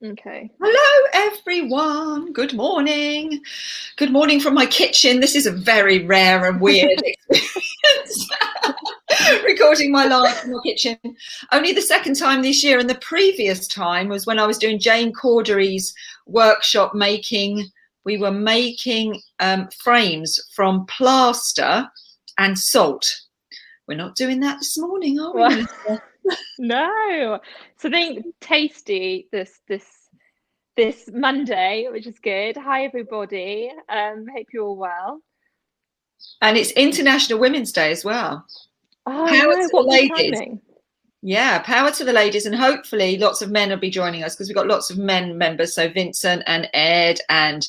Okay. Hello, everyone. Good morning. Good morning from my kitchen. This is a very rare and weird experience. Recording my live in my kitchen. Only the second time this year, and the previous time was when I was doing Jane Cordery's workshop making. We were making frames from plaster and salt. We're not doing that this morning, are we, Well, Melissa? no. Something tasty this Monday, which is good. Hi everybody. Hope you're all well. And it's International Women's Day as well. Oh, I Power know. to the What good ladies. timing. Yeah, power to the ladies, and hopefully lots of men will be joining us because we've got lots of men members. So Vincent and Ed, and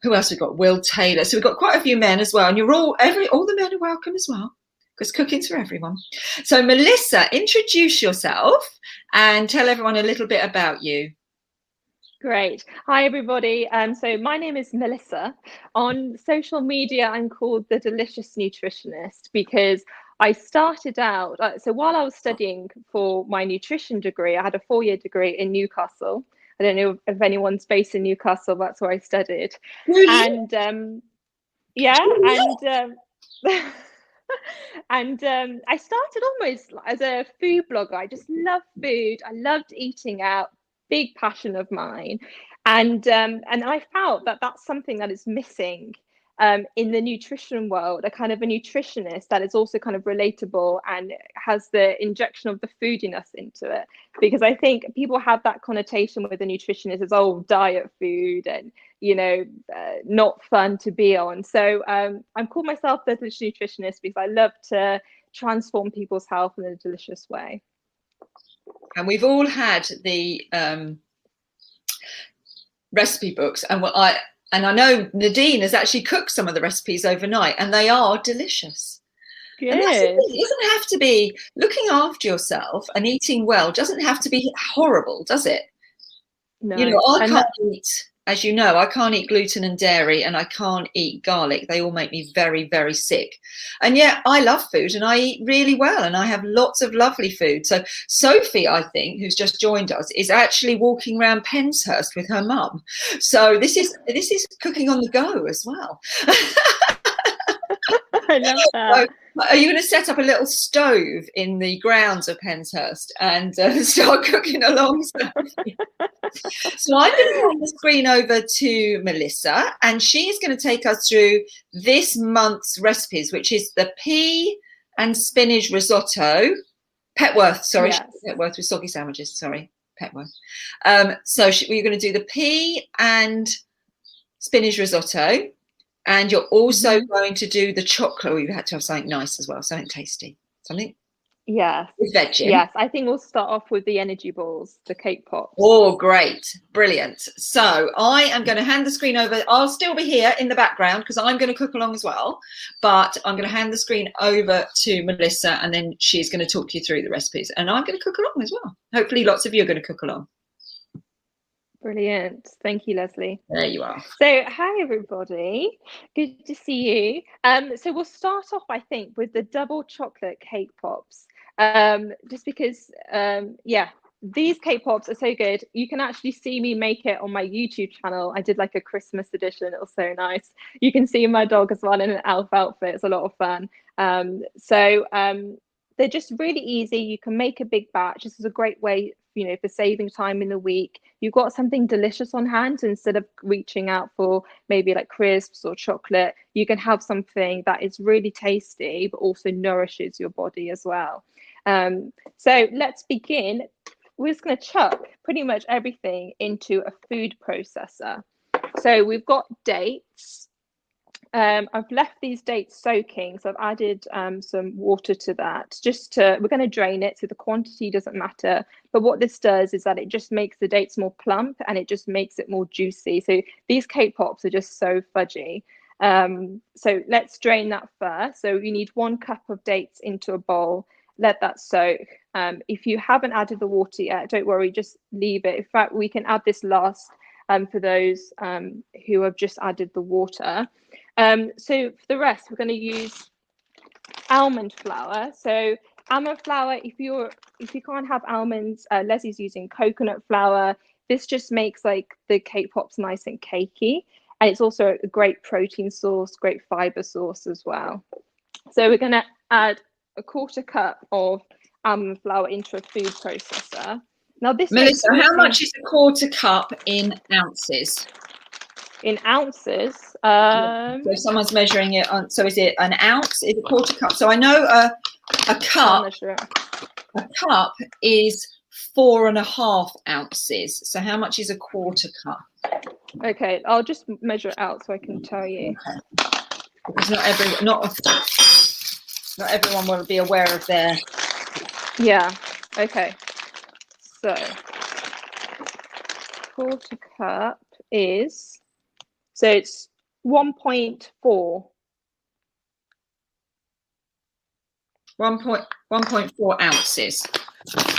who else we've got? Will Taylor. So we've got quite a few men as well, and you're all the men are welcome as well because cooking's for everyone. So Melissa, introduce yourself and tell everyone a little bit about you. Great. Hi everybody. So my name is Melissa. On social media, I'm called the Delicious Nutritionist because I started out. So while I was studying for my nutrition degree, I had a 4-year degree in Newcastle. I don't know if anyone's based in Newcastle. That's where I studied, Really? and yeah, and I started almost as a food blogger. I just love food. I loved eating out. Big passion of mine, and I felt that that's something that is missing in the nutrition world. A kind of a nutritionist that is also kind of relatable and has the injection of the foodiness into it. Because I think people have that connotation with the nutritionist as diet food and not fun to be on. So I'm called myself the delicious nutritionist because I love to transform people's health in a delicious way. And we've all had the recipe books, and I know Nadine has actually cooked some of the recipes overnight, and they are delicious. Good. And that's the thing. It doesn't have to be looking after yourself and eating well. Doesn't have to be horrible, does it? No. I can't eat, as you know, I can't eat gluten and dairy, and I can't eat garlic. They all make me very, very sick. And yet I love food and I eat really well, and I have lots of lovely food. So Sophie, I think, who's just joined us, is actually walking around Penshurst with her mum. So this is cooking on the go as well. I love that. So, are you going to set up a little stove in the grounds of Penshurst and start cooking along? So I'm going to hand the screen over to Melissa, and she's going to take us through this month's recipes, which is the pea and spinach risotto. Petworth, sorry, Yes. Petworth with soggy sandwiches. Sorry, Petworth. So we're going to do the pea and spinach risotto, and you're also going to do the chocolate. Oh, you had to have something nice as well, something tasty, something. Yes. With veg in. Yes. I think we'll start off with the energy balls, the cake pops. Oh, great. Brilliant. So I am going to hand the screen over. I'll still be here in the background because I'm going to cook along as well. But I'm going to hand the screen over to Melissa, and then she's going to talk you through the recipes. And I'm going to cook along as well. Hopefully lots of you are going to cook along. Brilliant. Thank you, Leslie. There you are. So, hi, everybody. Good to see you. So we'll start off, I think, with the double chocolate cake pops. Just because, yeah, these cake pops are so good. You can actually see me make it on my YouTube channel. I did like a Christmas edition. It was so nice. You can see my dog as well in an elf outfit. It's a lot of fun. They're just really easy. You can make a big batch. This is a great way, for saving time in the week. You've got something delicious on hand instead of reaching out for maybe like crisps or chocolate. You can have something that is really tasty, but also nourishes your body as well. So let's begin. We're just going to chuck pretty much everything into a food processor. So we've got dates. I've left these dates soaking, so I've added some water to that. We're going to drain it, so the quantity doesn't matter. But what this does is that it just makes the dates more plump and it just makes it more juicy. So these cake pops are just so fudgy. So let's drain that first. So you need 1 cup of dates into a bowl. Let that soak. If you haven't added the water yet, don't worry, just leave it. In fact, we can add this last for those who have just added the water. So for the rest, we're going to use almond flour. So almond flour, if you can't have almonds, Leslie's using coconut flour. This just makes like the cake pops nice and cakey, and it's also a great protein source, great fiber source as well. So we're going to add a 1/4 cup of almond flour into a food processor. Now this Melissa, how much is a 1/4 cup in ounces? In ounces. So if someone's measuring it on, so is it an ounce? Is it 1/4 cup? So I know a cup. A cup is 4.5 ounces. So how much is a 1/4 cup? Okay, I'll just measure it out so I can tell you. Okay. Because not everyone will be aware of their. Yeah. Okay. So 1/4 cup is, so it's 1.4. 1.4 ounces.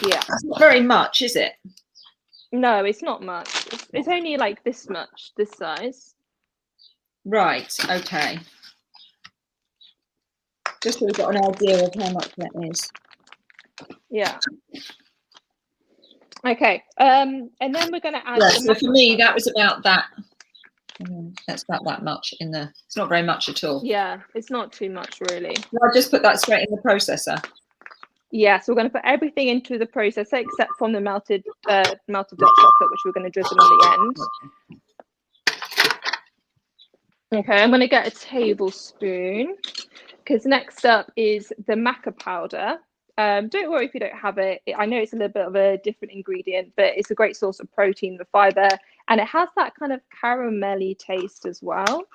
Yeah. That's not very much, is it? No, it's not much. It's only like this much, this size. Right. Okay. Just so we've got an idea of how much that is. Yeah. Okay. And then we're going to add. Yeah, so for me, that was about that. That's about that much in the. It's not very much at all. Yeah, it's not too much really. I'll just put that straight in the processor. Yeah, so we're going to put everything into the processor except from the melted dark chocolate, which we're going to drizzle on the end. Okay, I'm going to get a tablespoon because next up is the maca powder. Don't worry if you don't have it. I know it's a little bit of a different ingredient, but it's a great source of protein, the fiber, and it has that kind of caramelly taste as well.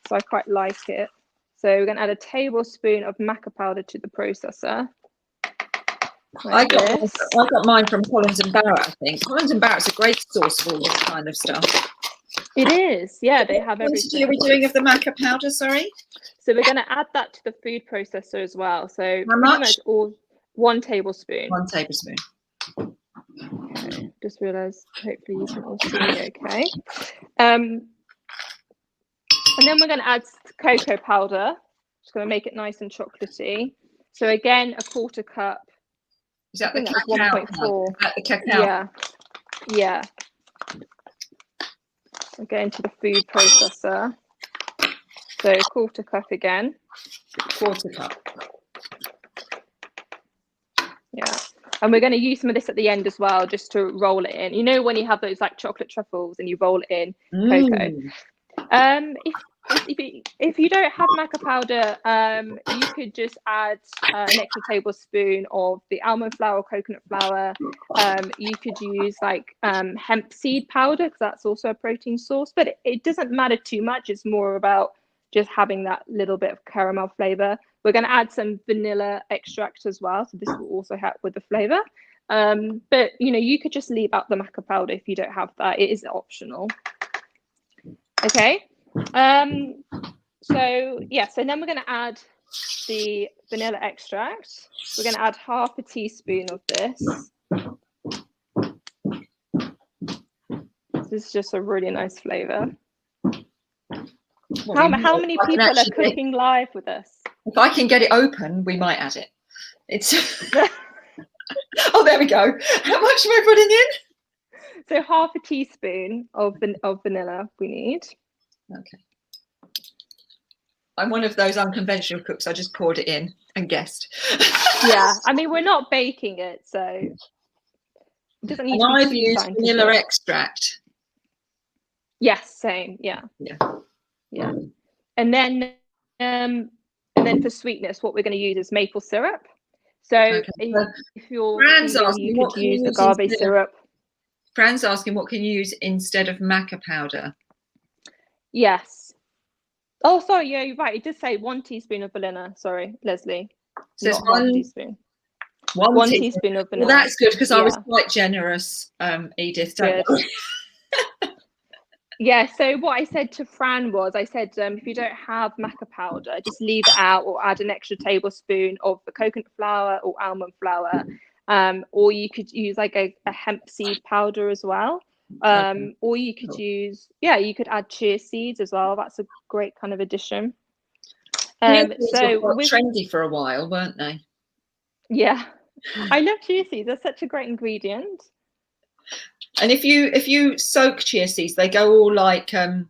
So I quite like it. So we're going to add a tablespoon of maca powder to the processor. I got mine from Collins and Barrett, I think. Collins and Barrett's a great source for all this kind of stuff. It is, yeah, they have everything. What are we doing of the maca powder, sorry? So we're going to add that to the food processor as well. So how much? 1 tablespoon. 1 tablespoon. Okay, just realised, hopefully you can all see me okay. And then we're going to add cocoa powder. Just going to make it nice and chocolatey. So again, a 1/4 cup. Is that the cacao? 1.4. Is that the cacao? Yeah. Yeah. We'll go into the food processor. So 1/4 cup again. 1/4 cup. Yeah. And we're going to use some of this at the end as well, just to roll it in. You know when you have those like chocolate truffles and you roll it in cocoa. If you don't have maca powder, you could just add an extra tablespoon of the almond flour or coconut flour. You could use like hemp seed powder because that's also a protein source, but it doesn't matter too much. It's more about just having that little bit of caramel flavor. We're going to add some vanilla extract as well, so this will also help with the flavor. But you could just leave out the maca powder if you don't have that. It is optional. Okay. So then we're going to add the vanilla extract. We're going to add 1/2 teaspoon of this. This is just a really nice flavor. How many people are cooking live with us? If I can get it open, we might add it. It's oh, there we go. How much am I putting in? So 1/2 teaspoon of vanilla we need. Okay. I'm one of those unconventional cooks. I just poured it in and guessed. Yeah, I mean, we're not baking it, so it doesn't need to be I've used vanilla extract. Yes, same. Yeah. Yeah. And then for sweetness, what we're going to use is maple syrup. So if you're you could use agave syrup. Fran's asking, what can you use instead of maca powder? Yes. Oh, sorry. Yeah, you're right. It did say 1 teaspoon of vanilla. Sorry, Leslie. So it's 1 teaspoon. 1 teaspoon of vanilla. Well, that's good because I was quite generous, Edith. Yeah, so what I said to Fran was, I said, if you don't have maca powder, just leave it out or add an extra tablespoon of the coconut flour or almond flour. Or you could use like a hemp seed powder as well. Or you could use, you could add chia seeds as well. That's a great kind of addition. So were trendy for a while, weren't they? Yeah, I love chia seeds. They're such a great ingredient. And if you soak chia seeds, they go all like kind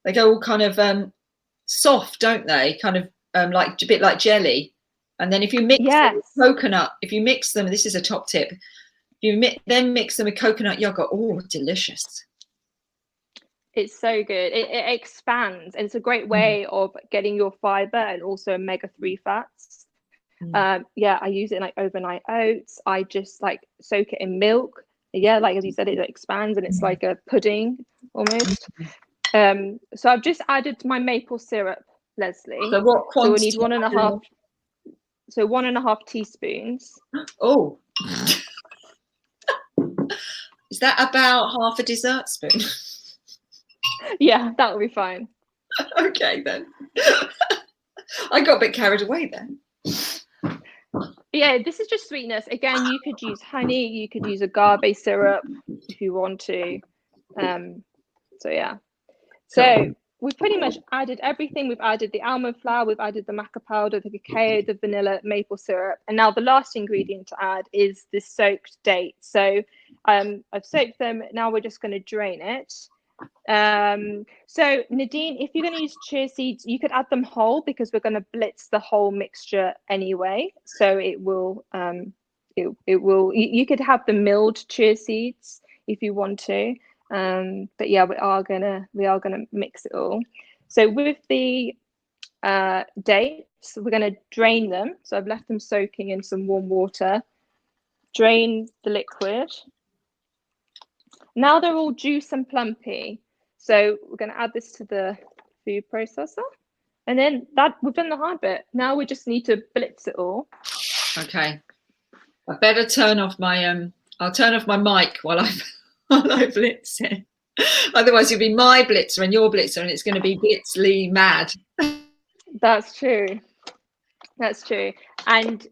of soft, don't they? Kind of like a bit like jelly. And then if you mix them with coconut, this is a top tip. Then mix them with coconut yogurt. Oh, delicious. It's so good. It expands, and it's a great way of getting your fiber and also omega-3 fats. Yeah, I use it in like overnight oats. I just like soak it in milk. Yeah, like as you said, it expands and it's like a pudding almost. So I've just added my maple syrup, Leslie. So what quantity? So we need 1.5. So 1.5 teaspoons. Oh. Is that about half a dessert spoon? Yeah, that will be fine. Okay then. I got a bit carried away then. Yeah, this is just sweetness. Again, you could use honey, you could use agave syrup if you want to. So yeah. So we've pretty much added everything. We've added the almond flour, we've added the maca powder, the cacao, the vanilla, maple syrup. And now the last ingredient to add is the soaked dates. So I've soaked them. Now we're just going to drain it. So Nadine, if you're going to use chia seeds, you could add them whole because we're going to blitz the whole mixture anyway. So it will, you could have the milled chia seeds if you want to. But yeah, we are gonna mix it all. So with the dates, we're gonna drain them. So I've left them soaking in some warm water. Drain the liquid. Now they're all juice and plumpy. So we're gonna add this to the food processor, and then that we've done the hard bit. Now we just need to blitz it all. Okay. I better turn off my I'll turn off my mic while I blitz it. Otherwise you'll be my blitzer and your blitzer and it's going to be blitzly mad. That's true. And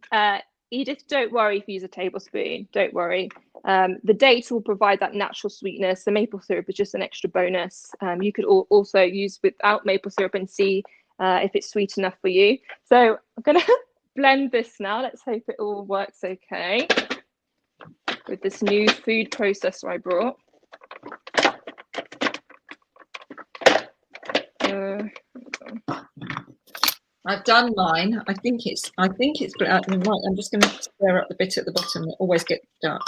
Edith, don't worry if you use a tablespoon. Don't worry. The dates will provide that natural sweetness. The maple syrup is just an extra bonus. You could also use without maple syrup and see if it's sweet enough for you. So I'm going to blend this now. Let's hope it all works okay with this new food processor I brought. I've done mine. I think it's right. I'm just going to stir up the bit at the bottom that always gets dark.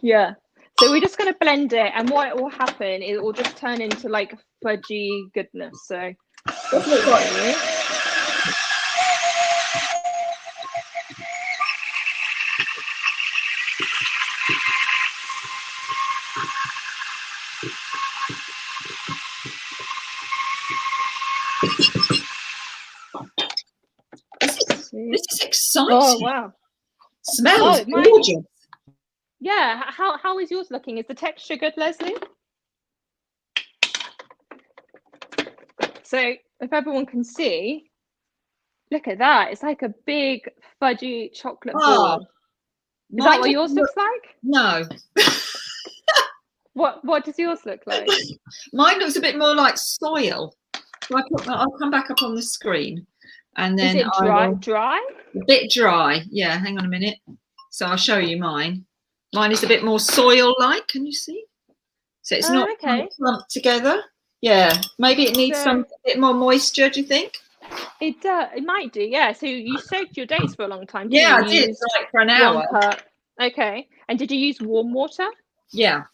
Yeah. So we're just going to blend it, and what will happen is it will just turn into like fudgy goodness. So Doesn't look like This is exciting. Oh wow! Smells gorgeous. Yeah. How is yours looking? Is the texture good, Leslie? So if everyone can see, look at that. It's like a big fudgy chocolate ball. Is that what yours looks like? No. What does yours look like? Mine looks a bit more like soil. So I'll come back up on the screen. And then is it dry? A bit dry. Yeah, hang on a minute. So I'll show you mine. Mine is a bit more soil-like. Can you see? So it's not clumped together. Yeah, maybe it needs a bit more moisture. Do you think? It does. It might do. Yeah. So you soaked your dates for a long time. Yeah, I did. Like for an hour. Okay. And did you use warm water? Yeah.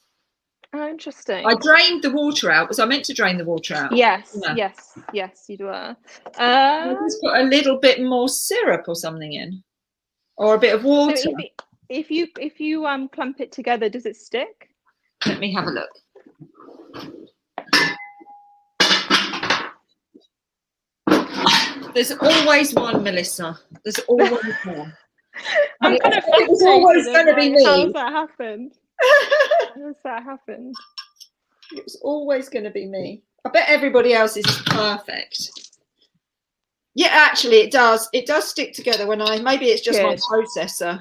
Oh, interesting. I drained the water out. Was I meant to drain the water out? Yes, yeah. yes, you were. Just put a little bit more syrup or something in, or a bit of water. So if you clump it together, does it stick? Let me have a look. There's always one, Melissa. There's always one. I'm kind of it was always going to be me. How's that happened? How's that happened? It was always going to be me. I bet everybody else is perfect. Yeah, actually, it does. It does stick together when maybe it's just my processor.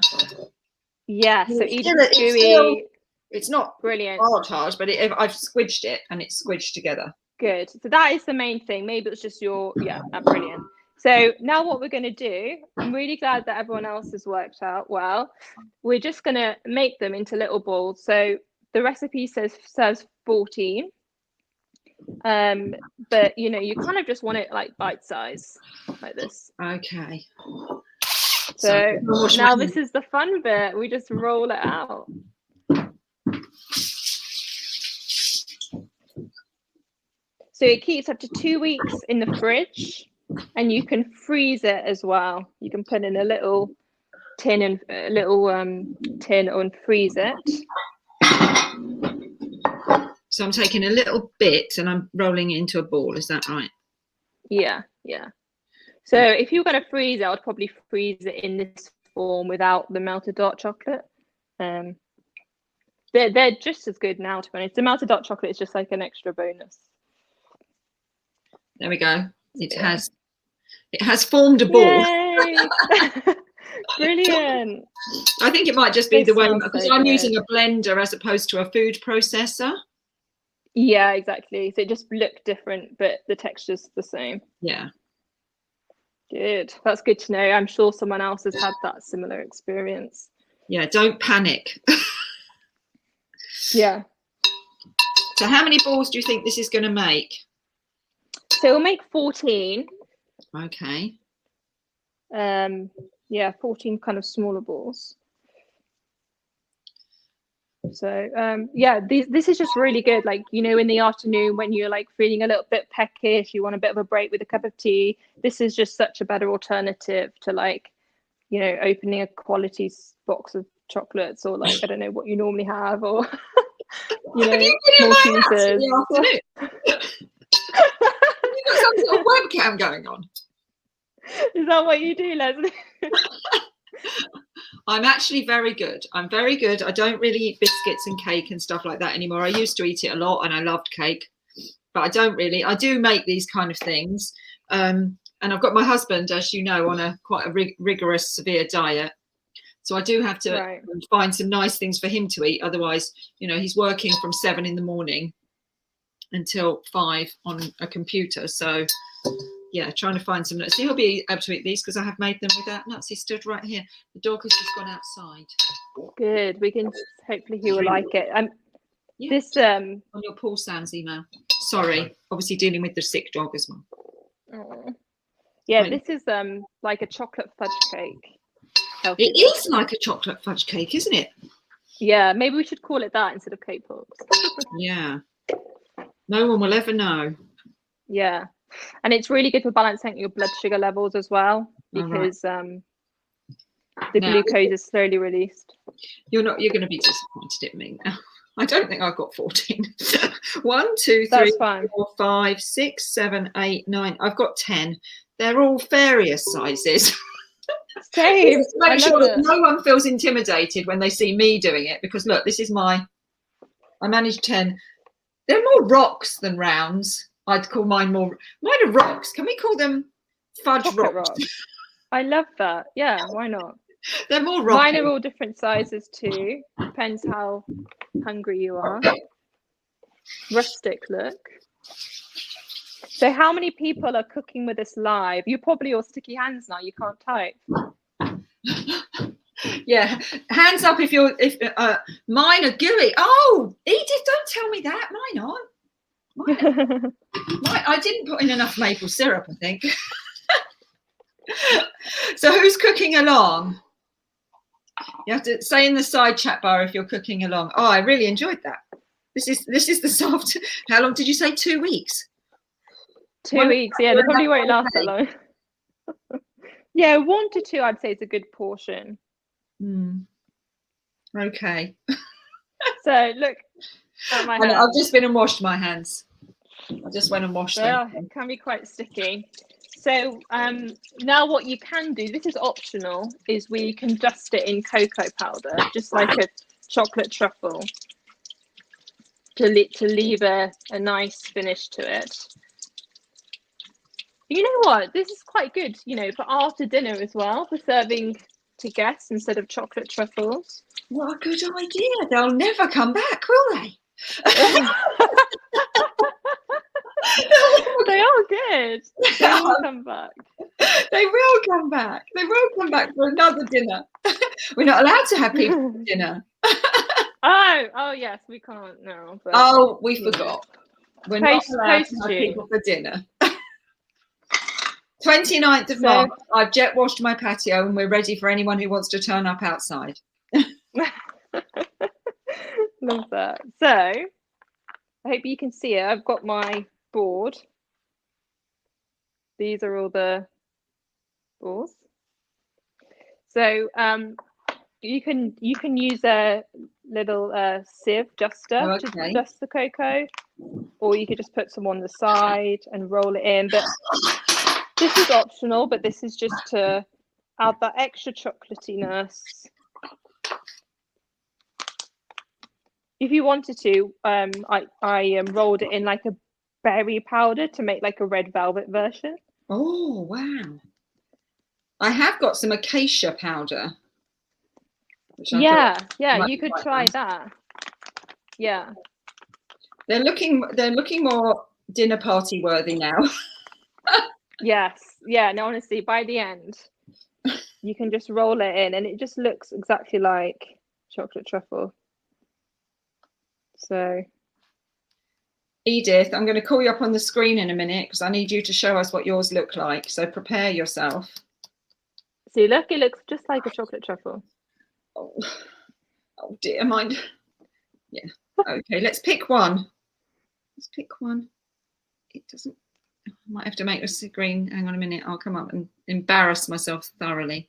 Yeah, so it's not brilliant. Hard, but I've squidged it and it's squidged together. Good. So that is the main thing. Maybe it's just brilliant. So now what we're going to do, I'm really glad that everyone else has worked out well. We're just going to make them into little balls. So the recipe serves 14. But you kind of just want it like bite size, like this. Okay. So now this is the fun bit. We just roll it out. So it keeps up to 2 weeks in the fridge, and you can freeze it as well. You can put in a little tin and freeze it. So I'm taking a little bit and I'm rolling it into a ball. Is that right? Yeah. So if you're going to freeze it, I'd probably freeze it in this form without the melted dark chocolate. They're just as good now, to be honest. The melted dark chocolate is just like an extra bonus. There we go. It has formed a ball. Brilliant. I think it might just be the way, because I'm using a blender as opposed to a food processor. Yeah, exactly. So it just looked different, but the texture's the same. Yeah. Good. That's good to know. I'm sure someone else has had that similar experience. Yeah, don't panic. Yeah. So how many balls do you think this is going to make? So we'll make 14. Okay. Yeah, 14 kind of smaller balls. So yeah, this is just really good. Like, in the afternoon when you're like feeling a little bit peckish, you want a bit of a break with a cup of tea. This is just such a better alternative to like, opening a quality box of chocolates, or like, I don't know what you normally have, or have you been in my house in the afternoon? You've got some sort of webcam going on. Is that what you do, Leslie? I'm actually very good. I'm very good. I don't really eat biscuits and cake and stuff like that anymore. I used to eat it a lot and I loved cake, but I don't really. I do make these kind of things. And I've got my husband, as you know, on quite a rigorous, severe diet. So I do have to find some nice things for him to eat. Otherwise, he's working from 7 in the morning until 5 on a computer. So yeah, trying to find some nuts. So he'll be able to eat these because I have made them without nuts. He stood right here. The dog has just gone outside. Good. We can hopefully he will like it. Yeah. This on your Paul Sands email. Sorry, obviously dealing with the sick dog as well. Oh. Yeah, this is like a chocolate fudge cake. It is like a chocolate fudge cake, isn't it? Yeah, maybe we should call it that instead of cake pops. Yeah. No one will ever know. Yeah. And it's really good for balancing your blood sugar levels as well, because the glucose is slowly released. You're going to be disappointed in me now. I don't think I've got 14. 1, 2, 3, 4, 5, 6, 7, 8, 9. I've got 10. They're all various sizes. Same. Make sure that no one feels intimidated when they see me doing it, because look, this is I managed 10. They're more rocks than rounds. I'd call mine are rocks. Can we call them fudge rocks? I love that. Yeah, why not? They're more rocky. Mine are all different sizes too. Depends how hungry you are. Rustic look. So how many people are cooking with us live? You're probably all sticky hands now. You can't type. Yeah, hands up if mine are gooey. Oh, Edith, don't tell me that. Mine aren't. I didn't put in enough maple syrup, I think. So who's cooking along? You have to say in the side chat bar if you're cooking along. Oh, I really enjoyed that. This is the soft. How long did you say? 2 weeks. 2 weeks. Yeah, they probably won't last that long. Yeah, 1 to 2, I'd say, is a good portion. Okay. So look at my hands. I've just been and washed my hands. I just went and washed them. It can be quite sticky. So now what you can do, this is optional, is we can dust it in cocoa powder, just like a chocolate truffle, to leave a nice finish to it. You know what? This is quite good, for after dinner as well, for serving to guests instead of chocolate truffles. What a good idea. They'll never come back, will they? They are good. They will come back. They will come back. They will come back for another dinner. We're not allowed to have people for dinner. Oh yes, we can't now. But, oh, we forgot. We're not allowed to have June. people for dinner. 29th of March, I've jet washed my patio and we're ready for anyone who wants to turn up outside. Love that. So, I hope you can see it. I've got my board. These are all the balls. So, you can use a little sieve duster to dust the cocoa, or you could just put some on the side and roll it in. But this is optional, but this is just to add that extra chocolatiness. If you wanted to, I rolled it in like a berry powder to make like a red velvet version. Oh, wow. I have got some acacia powder. Yeah, you could try that. Yeah. They're looking more dinner party worthy now. Yes. Yeah, no, honestly, by the end, you can just roll it in and it just looks exactly like chocolate truffle. So, Edith, I'm going to call you up on the screen in a minute because I need you to show us what yours look like. So prepare yourself. See, look, it looks just like a chocolate truffle. Oh dear, mind. Yeah. Okay, let's pick one. Let's pick one. It doesn't. I might have to make the screen. Hang on a minute. I'll come up and embarrass myself thoroughly.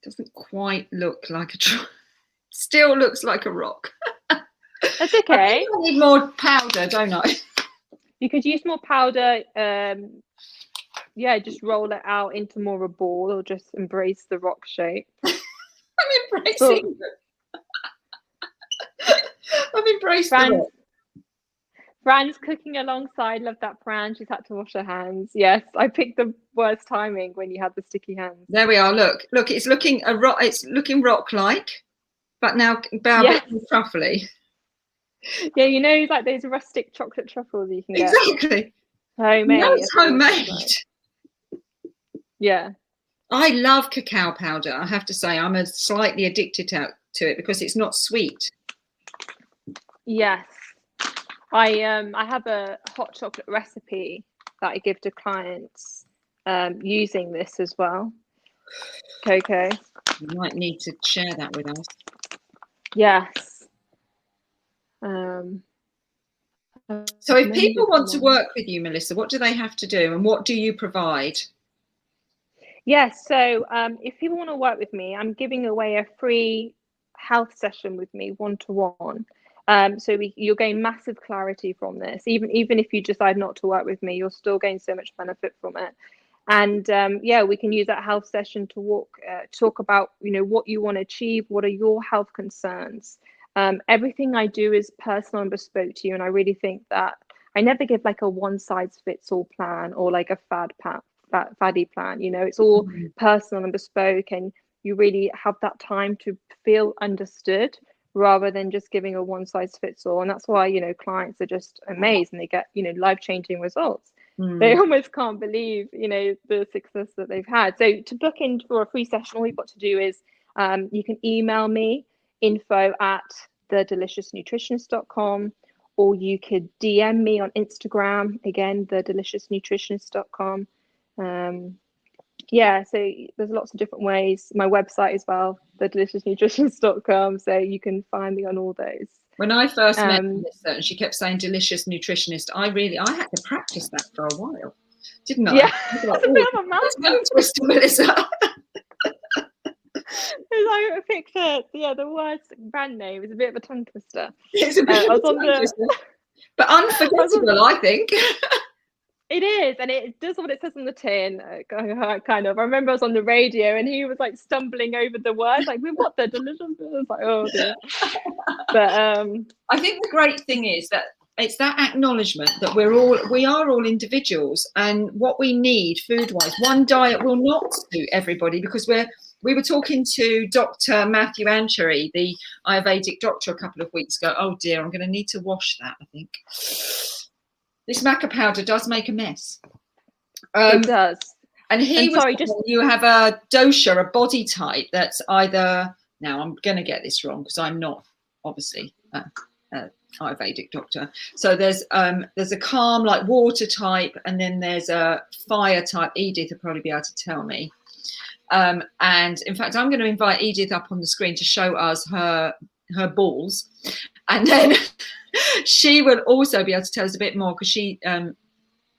Doesn't quite look like a truffle. Still looks like a rock. That's okay. I need more powder, don't I? You could use more powder. Yeah, just roll it out into more of a ball, or just embrace the rock shape. I'm embracing it. I've embraced the rock. Fran's cooking alongside. Love that, Fran. She's had to wash her hands. Yes, I picked the worst timing when you had the sticky hands. There we are. Look, it's looking a rock. It's looking rock-like, but now bit truffly. Yeah, you know, like those rustic chocolate truffles you can get. Exactly. Homemade. No, it's homemade. Yeah. I love cacao powder. I have to say, I'm slightly addicted to it because it's not sweet. Yes. I have a hot chocolate recipe that I give to clients using this as well. Cocoa. You might need to share that with us. Yes. So if people want to work with you, Melissa, what do they have to do and what do you provide? Yes, so if people want to work with me, I'm giving away a free health session with me, one-to-one. So you'll gain massive clarity from this. Even if you decide not to work with me, you'll still gain so much benefit from it. And yeah, we can use that health session to talk about, you know, what you want to achieve, what are your health concerns. Everything I do is personal and bespoke to you, and I really think that I never give like a one-size-fits-all plan or like a faddy plan. You know, it's all personal and bespoke, and you really have that time to feel understood rather than just giving a one-size-fits-all. And that's why, you know, clients are just amazed and they get, you know, life-changing results. They almost can't believe, you know, the success that they've had. So to book in for a free session, all you've got to do is you can email me info@thedeliciousnutritionist.com, or you could DM me on Instagram, again, thedeliciousnutritionist.com. Yeah, so there's lots of different ways. My website as well, thedeliciousnutritionist.com, so you can find me on all those. When I first met Melissa and she kept saying delicious nutritionist, I had to practice that for a while, didn't I? Yeah, it's a bit of a mouthful. Twister, Melissa. I picked the worst brand name is a bit of a tongue twister. It's a bit of a tongue twister, but unforgettable, I think. It is, and it does what it says on the tin, kind of. I remember I was on the radio and he was like stumbling over the words, like, what the delicious? I was like, oh dear. But I think the great thing is that it's that acknowledgement that we are all individuals, and what we need food-wise. One diet will not suit everybody because we're we were talking to Dr. Matthew Anchery, the Ayurvedic doctor, a couple of weeks ago. Oh dear, I'm going to need to wash that, I think. This maca powder does make a mess. It does. And he was saying you have a dosha, a body type that's either, now I'm going to get this wrong because I'm not obviously Ayurvedic doctor. So there's a calm, like water type, and then there's a fire type. Edith will probably be able to tell me. And in fact, I'm going to invite Edith up on the screen to show us her balls, and then she will also be able to tell us a bit more because she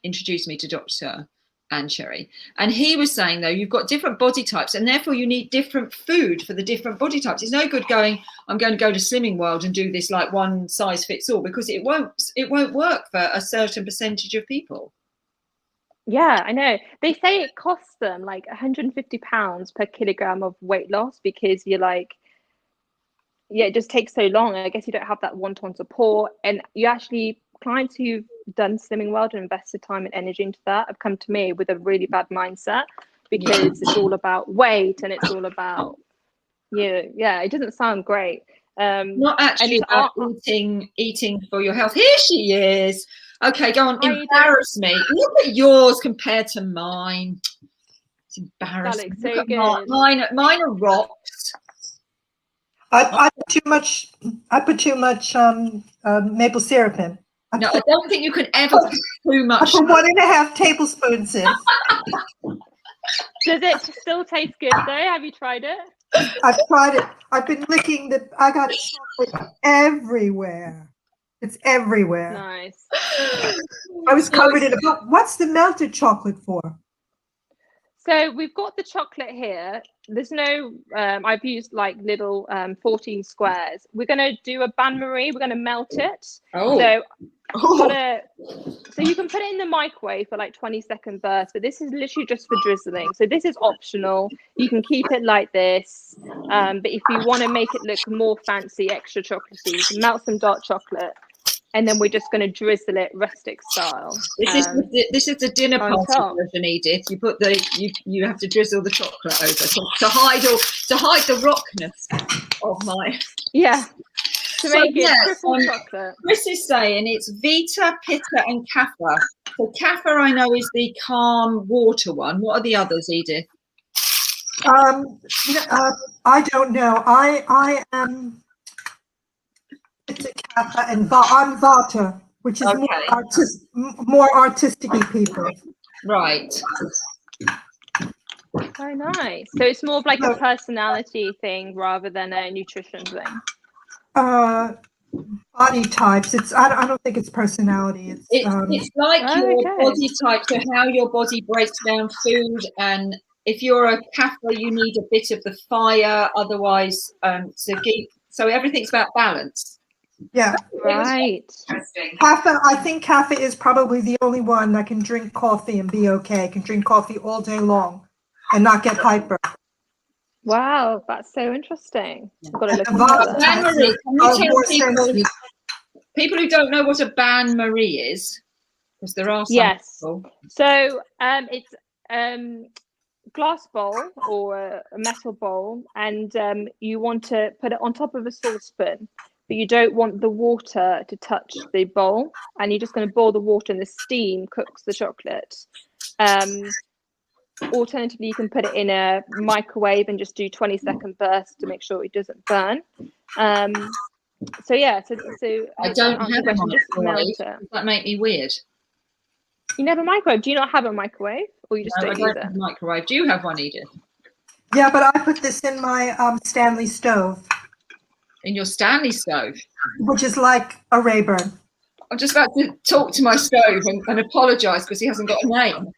introduced me to Dr. Anchery, and he was saying though you've got different body types and therefore you need different food for the different body types. It's no good going, I'm going to go to Slimming World and do this like one size fits all, because it won't work for a certain percentage of people. Yeah, I know. They say it costs them like £150 per kilogram of weight loss because you're like, yeah, it just takes so long. I guess you don't have that one-to-one support, and you actually, clients who've done Slimming World and invested time and energy into that have come to me with a really bad mindset because it's all about weight and it's all about, it doesn't sound great. Not actually about eating for your health. Here she is. Okay, go on, embarrass me. Look at yours compared to mine. It's embarrassing. So look at mine are rocks. I put too much maple syrup in. No, I don't think you can ever put too much. I put 1.5 tablespoons in. Does it still taste good though? Have you tried it? I've tried it. I've been licking I got chocolate everywhere. It's everywhere. Nice. I was covered in what's the melted chocolate for? So we've got the chocolate here. There's no, I've used like little 14 squares. We're going to do a bain-marie. We're going to melt it. So you can put it in the microwave for like 20-second bursts, but this is literally just for drizzling. So this is optional. You can keep it like this. But if you want to make it look more fancy, extra chocolatey, you can melt some dark chocolate. And then we're just going to drizzle it rustic style. This is the dinner party version, Edith. You put you have to drizzle the chocolate over to hide the rockness of my. Yeah. To make it triple chocolate. Chris is saying it's Vita, Pitta, and Kapha. So Kapha, I know, is the calm water one. What are the others, Edith? I don't know. I am. It's a Kapha, and I'm Vata, which is more artistic-y people. Right. Oh, nice. So it's more of like a personality thing rather than a nutrition thing. Body types. I don't think it's personality. It's like your body type, so how your body breaks down food, and if you're a Kapha, you need a bit of the fire. Otherwise, so everything's about balance. Yeah. Right. Kapha, I think Kapha is probably the only one that can drink coffee and be okay. Can drink coffee all day long and not get hyper. Wow, that's so interesting. I've got to look into people who don't know what a bain-marie is, because there are some people. So it's glass bowl or a metal bowl, and you want to put it on top of a saucepan, but you don't want the water to touch the bowl, and you're just going to boil the water, and the steam cooks the chocolate. Alternatively, you can put it in a microwave and just do 20-second bursts to make sure it doesn't burn. So I don't have a microwave. Does that make me weird? You never microwave? Do you not have a microwave, or you just don't use it? Have a microwave. Do you have one, Edith? Yeah, but I put this in my Stanley stove. In your Stanley stove? Which is like a Rayburn. I'm just about to talk to my stove and apologise because he hasn't got a name.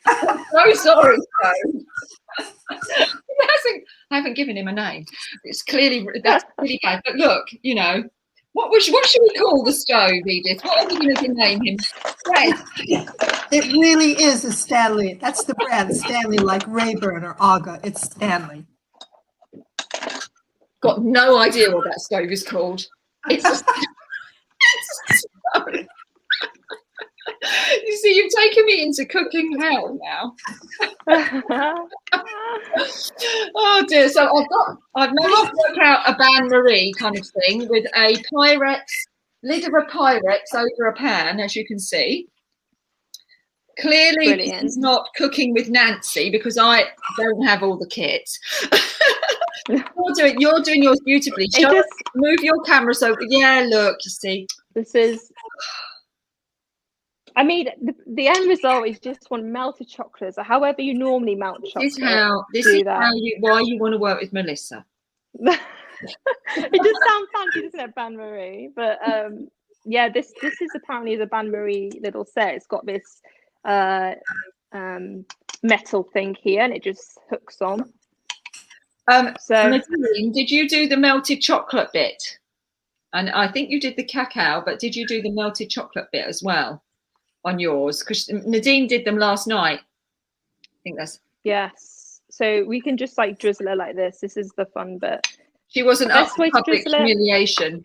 I'm so sorry, stove. I haven't given him a name. That's clearly bad. But look, what should we call the stove, Edith? What are we going to name him? Fred. It really is a Stanley. That's the brand, Stanley, like Rayburn or Aga. It's Stanley. Got no idea what that stove is called. It's just, you see, you've taken me into cooking hell now. Oh dear. So I've managed to work out a bain marie kind of thing with a Pyrex, lid of a Pyrex over a pan, as you can see. Clearly, Brilliant. This is not cooking with Nancy because I don't have all the kits. You're doing yours beautifully. Move your camera so yeah, look, you see. This is, I mean, the end result is just one melted chocolate. So however you normally melt chocolate. This is why you want to work with Melissa. It just sounds fancy, doesn't it, bain marie? But yeah, this is apparently the bain marie little set. It's got this metal thing here, and it just hooks on. So Nadine, did you do the melted chocolate bit? And I think you did the cacao, but did you do the melted chocolate bit as well on yours? Because Nadine did them last night. I think that's... Yes. So we can just like drizzle it like this. This is the fun bit. She wasn't up for public humiliation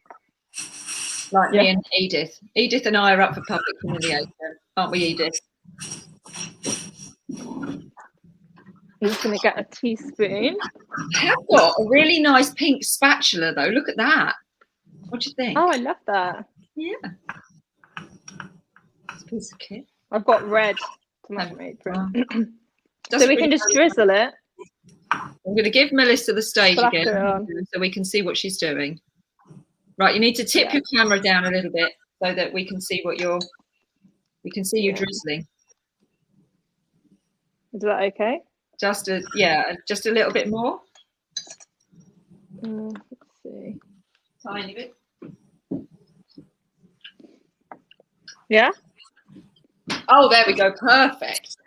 like me and Edith. Edith and I are up for public humiliation, aren't we, Edith? I'm just going to get a teaspoon. I've got a really nice pink spatula, though. Look at that. What do you think? Oh, I love that. Yeah. It's a piece of kit. I've got red to my apron. So we can just drizzle it. I'm going to give Melissa the stage again so we can see what she's doing. Right, you need to tip your camera down a little bit so that we can see what we can see you drizzling. Is that okay? Just a little bit more. Let's see. Tiny bit. Yeah. Oh, there we go. Perfect.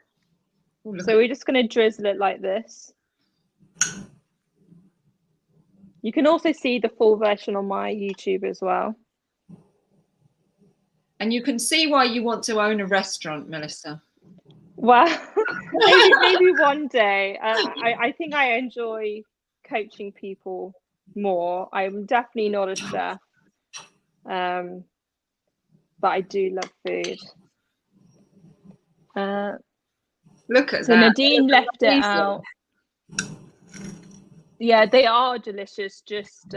So we're just going to drizzle it like this. You can also see the full version on my YouTube as well. And you can see why you want to own a restaurant, Melissa. Well, maybe one day. I think I enjoy coaching people more. I'm definitely not a chef, but I do love food. Look at that. So Nadine left it out. Yeah, they are delicious, just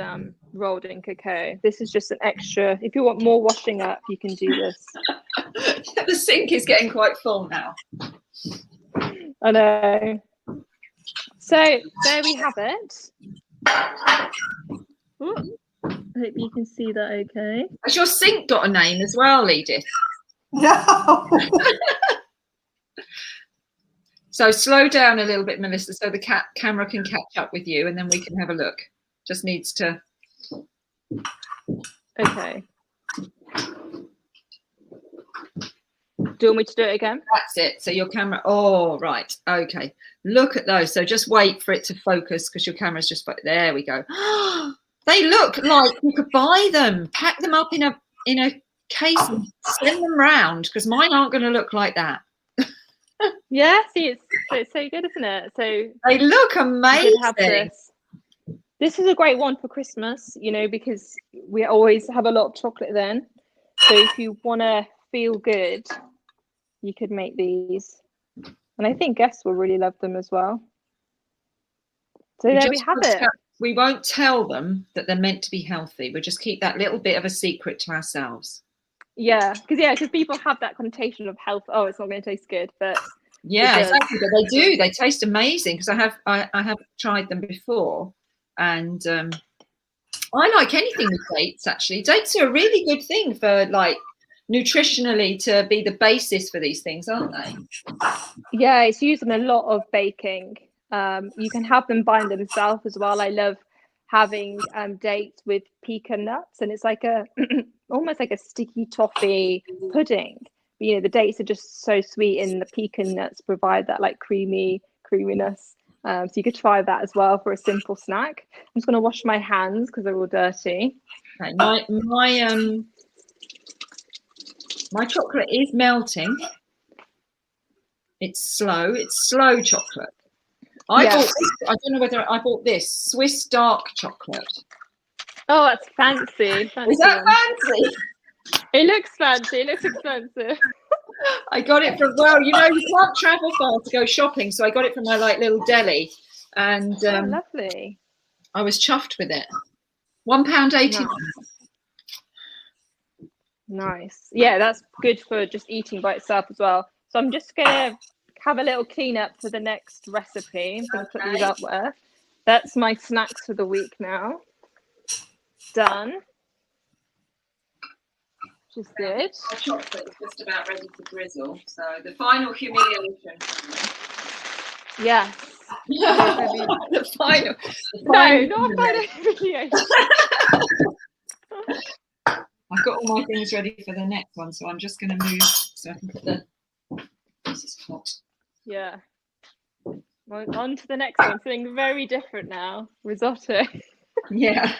rolled in cacao. This is just an extra. If you want more washing up, you can do this. The sink is getting quite full now. I know. So there we have it. Ooh, I hope you can see that okay. Has your sink got a name as well, Edith? No. So slow down a little bit, Melissa, so the camera can catch up with you and then we can have a look. Just needs to... Okay. Do you want me to do it again? That's it. So your camera... Oh, right. Okay. Look at those. So just wait for it to focus because your camera's just... There we go. They look like you could buy them. Pack them up in a case and send them round because mine aren't going to look like that. Yeah, see, it's so good, isn't it? So they look amazing. Have this is a great one for Christmas, you know, because we always have a lot of chocolate then. So if you want to feel good, you could make these, and I think guests will really love them as well. So there we have it. We won't tell them that they're meant to be healthy. We'll just keep that little bit of a secret to ourselves. Yeah, because people have that connotation of health. Oh, it's not going to taste good, but yeah, exactly. But they do. They taste amazing because I have tried them before, and I like anything with dates. Actually, dates are a really good thing for like nutritionally to be the basis for these things, aren't they? Yeah, it's used in a lot of baking. You can have them by themselves as well. I love having dates with pecan nuts, and it's like a almost like a sticky toffee pudding. But, you know, the dates are just so sweet, and the pecan nuts provide that like creaminess. So you could try that as well for a simple snack. I'm just going to wash my hands because they're all dirty. Okay, my chocolate is melting. It's slow chocolate. I don't know whether I bought this Swiss dark chocolate. Oh, that's fancy. Is that fancy? It looks fancy. It looks expensive. I got it from, well, you know, you can't travel far to go shopping, so I got it from my like little deli and lovely. I was chuffed with it. £1.80. Nice. Yeah, that's good for just eating by itself as well. So I'm just gonna have a little clean up for the next recipe. I'm gonna put these up there. That's my snacks for the week now. Done. Which is good. Our chocolate is just about ready to drizzle. So the final humiliation. Yes. the final. No, not final humiliation. I've got all my things ready for the next one, so I'm just going to move so I can put the. This is hot. Yeah. Well, on to the next one. Something very different now. Risotto. Yeah.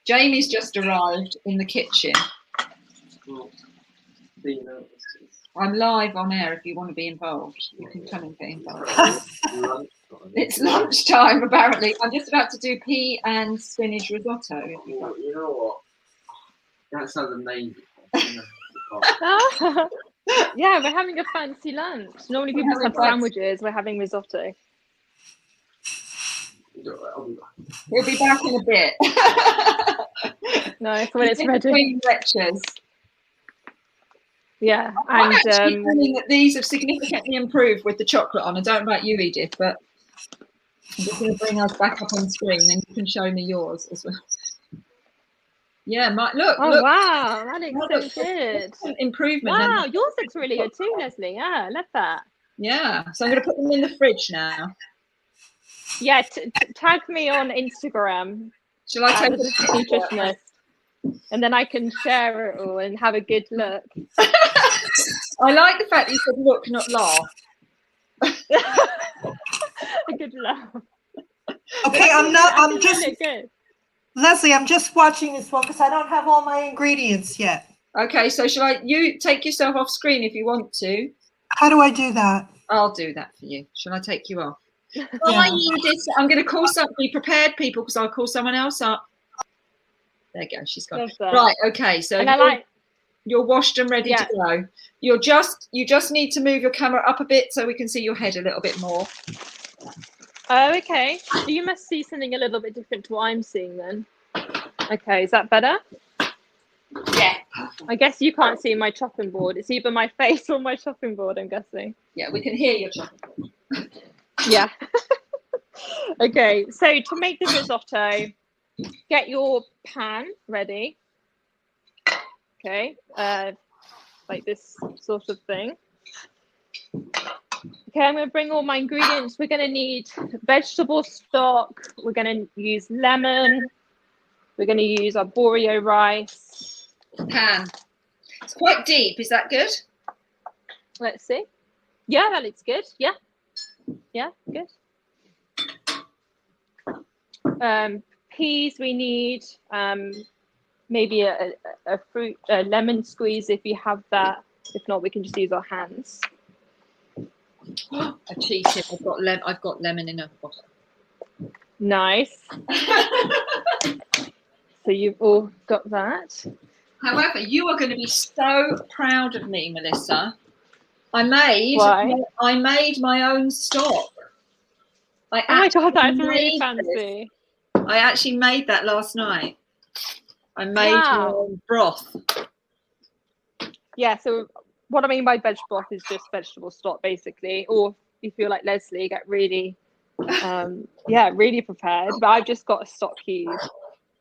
Jamie's just arrived in the kitchen. I'm live on air. If you want to be involved, you can come and get involved. It's lunchtime, apparently. I'm just about to do pea and spinach risotto. You know what? That sounds amazing. Yeah, we're having a fancy lunch. Normally people just have sandwiches. We're having risotto. We'll be back in a bit. No, so when it's ready. Lectures. Yeah, I'm and actually finding that these have significantly improved with the chocolate on. I don't know about you, Edith, but I'm just going to bring us back up on screen, and you can show me yours as well. Yeah, look. Oh wow, that looks so good. Improvement. Wow, yours looks really good too, Leslie. Yeah, I love that. Yeah, so I'm going to put them in the fridge now. Yeah, tag me on Instagram. Shall I take a nutritionist? And then I can share it all and have a good look. I like the fact that you said look, not laugh. A good laugh. Okay, I'm just good. Leslie, I'm just watching this one because I don't have all my ingredients yet. Okay, so you take yourself off screen if you want to. How do I do that? I'll do that for you. Shall I take you off? Yeah. I'm going to call be prepared, people, because I'll call someone else up. There you go, she's gone. Right, okay, so you're washed and ready to go. You just need to move your camera up a bit so we can see your head a little bit more. Oh, okay. So you must see something a little bit different to what I'm seeing then. Okay, is that better? Yeah. I guess you can't see my chopping board. It's either my face or my chopping board, I'm guessing. Yeah, we can hear your chopping board. Yeah. Okay, so to make the risotto, get your pan ready. Okay, like this sort of thing. Okay, I'm going to bring all my ingredients. We're going to need vegetable stock. We're going to use lemon. We're going to use arborio rice. Pan. It's quite deep. Is that good? Let's see. Yeah, that looks good. Yeah. Yeah, good. Peas, we need maybe a lemon squeeze if you have that. If not, we can just use our hands. I cheated. I've got lemon in a bottle. Nice. So you've all got that. However, you are going to be so proud of me, Melissa. I made my own stock. Oh my god, that's really fancy. I actually made that last night. I made my own broth. Yeah, so what I mean by veg broth is just vegetable stock, basically. Or if you're like Leslie, get really, really prepared. But I've just got a stock cube,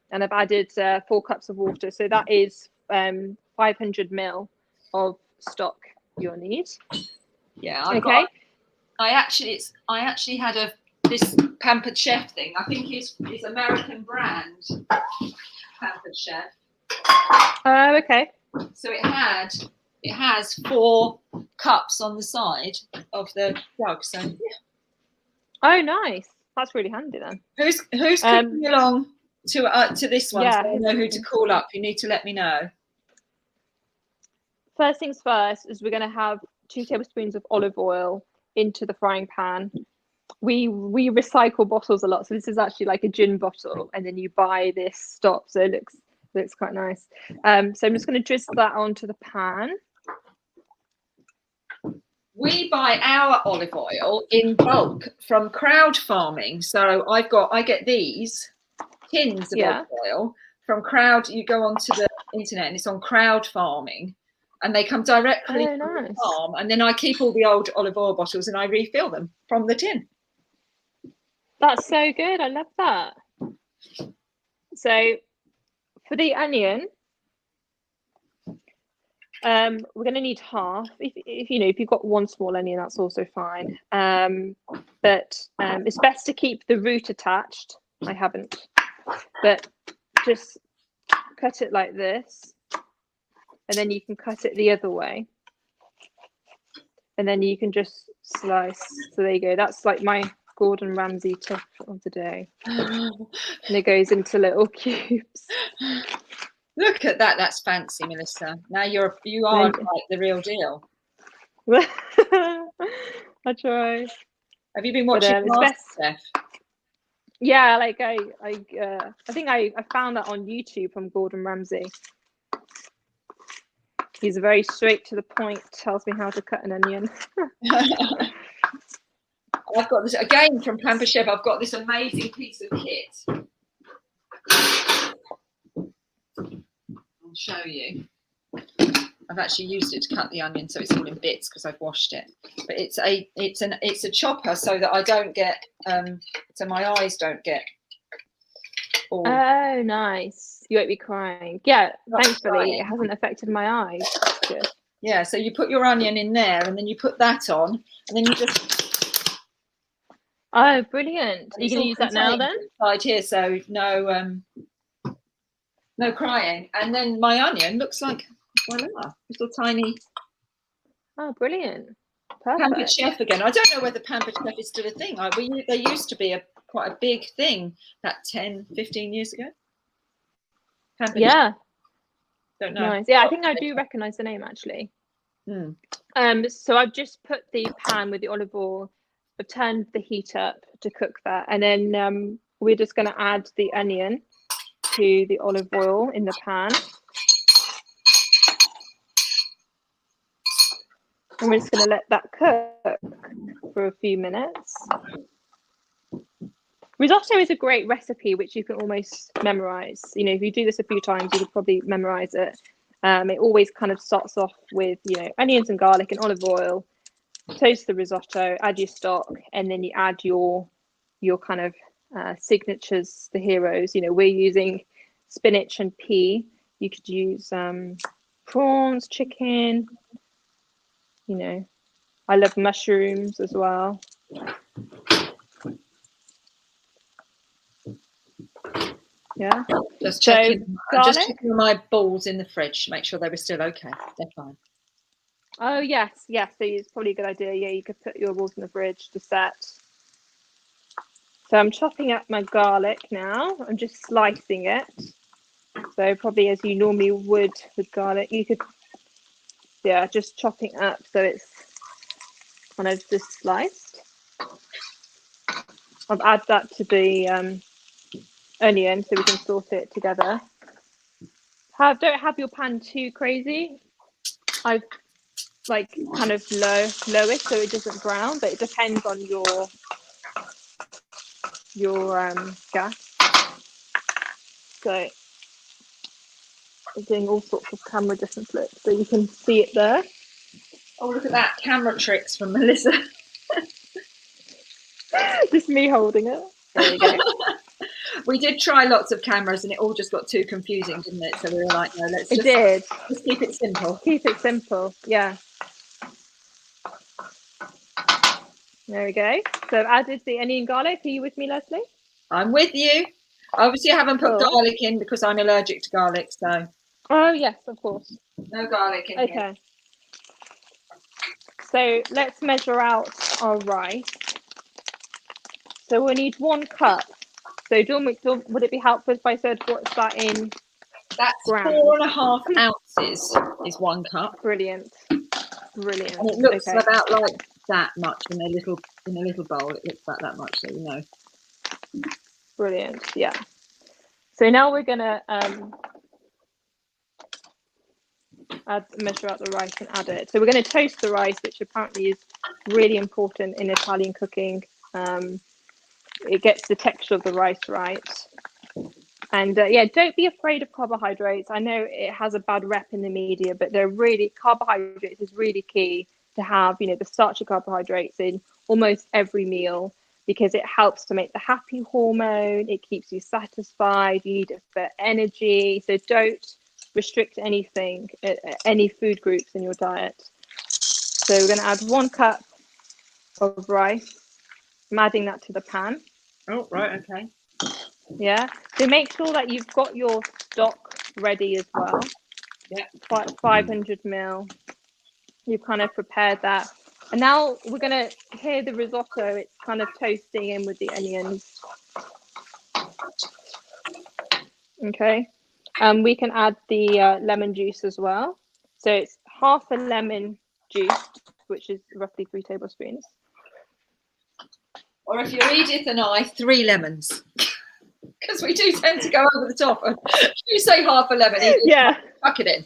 and I've added 4 cups of water. So that is 500 ml of stock you'll need. Yeah. Okay. I actually had this Pampered Chef thing. I think it's American brand Pampered Chef. Okay. So it has 4 cups on the side of the jug. So yeah. Oh, nice. That's really handy then. Who's cooking along to this one? Yeah, so I know who to call up. You need to let me know. First things first is we're going to have 2 tablespoons of olive oil into the frying pan. We recycle bottles a lot, so this is actually like a gin bottle, and then you buy this stock, so it looks quite nice. So I'm just going to drizzle that onto the pan. We buy our olive oil in bulk from crowd farming. So I get these tins of olive oil from crowd. You go onto the internet and it's on crowd farming, and they come directly from the farm. And then I keep all the old olive oil bottles and I refill them from the tin. That's so good. I love that. So for the onion, we're going to need half. If you've got one small onion, that's also fine. But it's best to keep the root attached. I haven't, but just cut it like this, and then you can cut it the other way, and then you can just slice. So there you go. That's like my Gordon Ramsay tip of the day, and it goes into little cubes. Look at that. That's fancy, Melissa. Now you are like the real deal. I try. Have you been watching MasterChef? Yeah, like I think I found that on YouTube from Gordon Ramsay. He's very straight to the point, tells me how to cut an onion. I've got this again from Pamper Chef. I've got this amazing piece of kit. I'll show you. I've actually used it to cut the onion, so it's all in bits because I've washed it. But it's a chopper so that I don't get so my eyes don't get all. Oh, nice! You won't be crying. Yeah, thankfully it hasn't affected my eyes. That's good. Yeah, so you put your onion in there, and then you put that on, and then you just. Oh, brilliant! Are you going to use that now then? Inside here, so no crying. And then my onion looks like voila, little tiny. Oh, brilliant! Perfect. Pampered Chef again. I don't know whether Pampered Chef is still a thing. They used to be quite a big thing that 10, 15 years ago. Pampered Chef. Don't know. Nice. Yeah, I think I do recognise the name actually. So I've just put the pan with the olive oil. I've turned the heat up to cook that, and then we're just going to add the onion to the olive oil in the pan. And we're just going to let that cook for a few minutes. Risotto is a great recipe which you can almost memorize. If you do this a few times, you could probably memorize it. It always kind of starts off with onions and garlic and olive oil. Toast the risotto, add your stock, and then you add your kind of signatures, the heroes. We're using spinach and pea. You could use prawns, chicken. I love mushrooms as well. Yeah. Just checking my balls in the fridge to make sure they were still okay. They're fine. Oh yes. So it's probably a good idea. Yeah, you could put your balls in the fridge to set. So I'm chopping up my garlic now. I'm just slicing it. So probably as you normally would with garlic, you could, just chopping up so it's kind of just sliced. I've added that to the onion so we can sort it together. Don't have your pan too crazy. I've kind of low it so it doesn't brown, but it depends on your gas. So I'm doing all sorts of camera different flips so you can see it there. Oh, look at that, camera tricks from Melissa. Just me holding it. There you go. We did try lots of cameras and it all just got too confusing, didn't it? So we were like, no, let's just keep it simple. Keep it simple, yeah. There we go. So I've added the onion garlic. Are you with me, Leslie? I'm with you. Obviously, I haven't put garlic in because I'm allergic to garlic. So. Oh yes, of course. No garlic in here. Okay. So let's measure out our rice. So we'll need 1 cup. So would it be helpful if I said what's that in? That's grams? 4.5 ounces is 1 cup. Brilliant. And it looks about like that much in a little bowl. It looks like that much, so you know. Brilliant. Yeah. So now we're gonna measure out the rice and add it. So we're going to toast the rice, which apparently is really important in Italian cooking. It gets the texture of the rice right. And yeah, don't be afraid of carbohydrates. I know it has a bad rep in the media, but carbohydrates is really key to have, the starchy carbohydrates in almost every meal, because it helps to make the happy hormone. It keeps you satisfied. You need it for energy. So don't restrict anything, any food groups in your diet. So we're going to add 1 cup of rice. I'm adding that to the pan. Oh, right, okay. Yeah. So make sure that you've got your stock ready as well. Yeah. 500 ml. You've kind of prepared that. And now we're going to hear the risotto. It's kind of toasting in with the onions. Okay. We can add the lemon juice as well. So it's half a lemon juice, which is roughly 3 tablespoons. Or if you're Edith and I, 3 lemons. Because we do tend to go over the top. You say half a lemon, Edith, Yeah. tuck it in.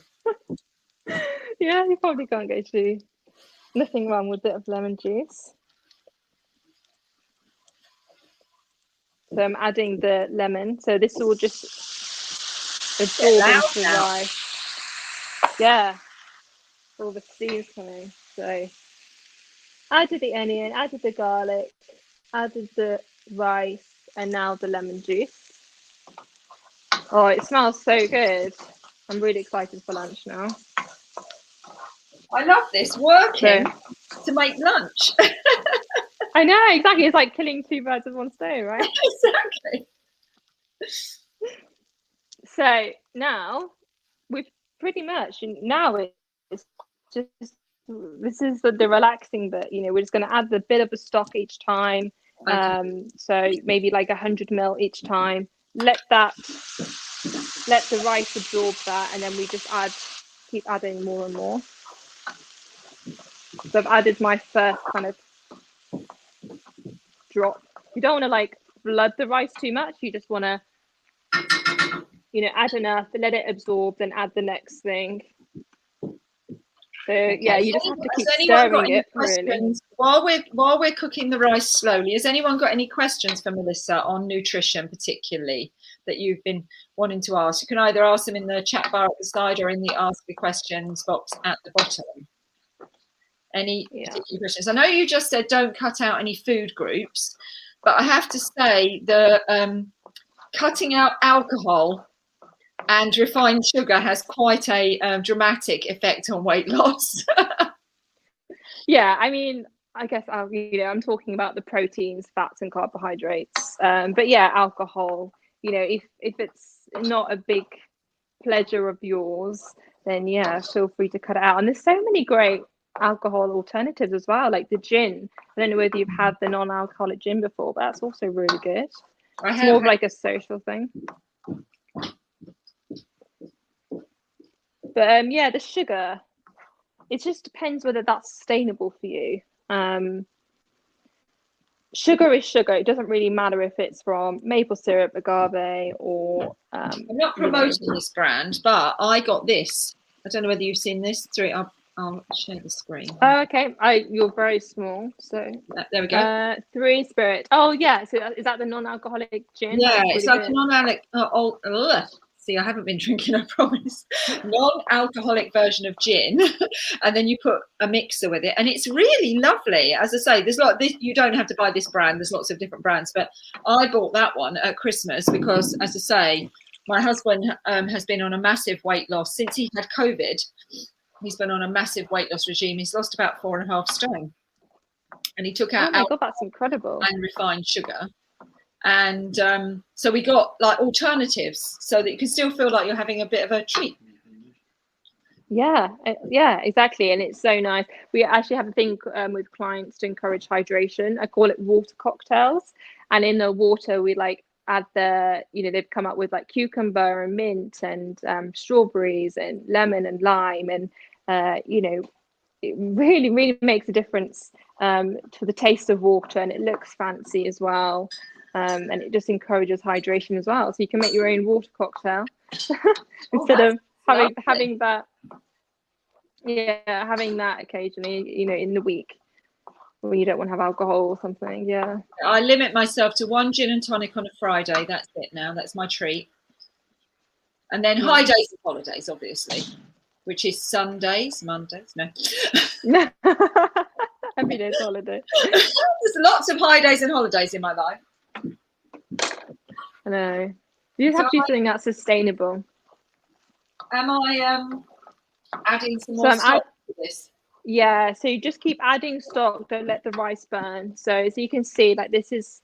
Yeah, you probably can't go too. Nothing wrong with a bit of lemon juice. So I'm adding the lemon. So this will just absorb into the rice. Yeah. All the steam's coming. So added the onion, added the garlic, added the rice, and now the lemon juice. Oh, it smells so good. I'm really excited for lunch now. I love this, working to make lunch. I know, exactly. It's like killing 2 birds with 1 stone, right? Exactly. So now we've pretty much, now it's just, this is the relaxing bit. We're just going to add a bit of a stock each time. Okay. So maybe like 100 ml each time. Let the rice absorb that, and then we just keep adding more and more. So I've added my first kind of drop. You don't want to like flood the rice too much. You just want to, add enough, let it absorb, then add the next thing. So yeah, you just have to keep stirring it. Really. While we're cooking the rice slowly, has anyone got any questions for Melissa on nutrition, particularly that you've been wanting to ask? You can either ask them in the chat bar at the side or in the ask the questions box at the bottom. Any particular questions? I know you just said don't cut out any food groups, but I have to say the cutting out alcohol and refined sugar has quite a dramatic effect on weight loss. Yeah, I mean, I guess I'm talking about the proteins, fats, and carbohydrates. But yeah, alcohol. If it's not a big pleasure of yours, then yeah, feel free to cut it out. And there's so many great alcohol alternatives as well, like the gin. I don't know whether you've had the non-alcoholic gin before, but that's also really good. It's more of like a social thing. But yeah, the sugar, it just depends whether that's sustainable for you. Sugar is sugar. It doesn't really matter if it's from maple syrup, agave, or I'm not promoting this brand, but I got this. I don't know whether you've seen this. I'll share the screen. Okay, you're very small, so there we go. 3 Spirit. Oh yeah, so is that the non-alcoholic gin? Yeah, it's like a non-alcoholic. See, I haven't been drinking, I promise. Non-alcoholic version of gin, and then you put a mixer with it, and it's really lovely. As I say, there's you don't have to buy this brand. There's lots of different brands, but I bought that one at Christmas because, as I say, my husband has been on a massive weight loss since he had COVID. He's been on a massive weight loss regime. He's lost about 4.5 stone, and he took out God, that's incredible. And refined sugar. And so we got like alternatives so that you can still feel like you're having a bit of a treat. Yeah, exactly. And it's so nice. We actually have a thing with clients to encourage hydration. I call it water cocktails. And in the water, we like add they've come up with like cucumber and mint and strawberries and lemon and lime. And, it really, really makes a difference to the taste of water, and it looks fancy as well. And it just encourages hydration as well. So you can make your own water cocktail instead of having that. Yeah, having that occasionally, in the week. when you don't want to have alcohol or something. Yeah. I limit myself to 1 gin and tonic on a Friday. That's it now. That's my treat. And then high days and holidays, obviously, which is Sundays, Mondays. No. Every day's holiday. There's lots of high days and holidays in my life. I know. You just have to do something that's sustainable. Am I adding some more stock to this? Yeah, so you just keep adding stock, don't let the rice burn. So as you can see, like this is,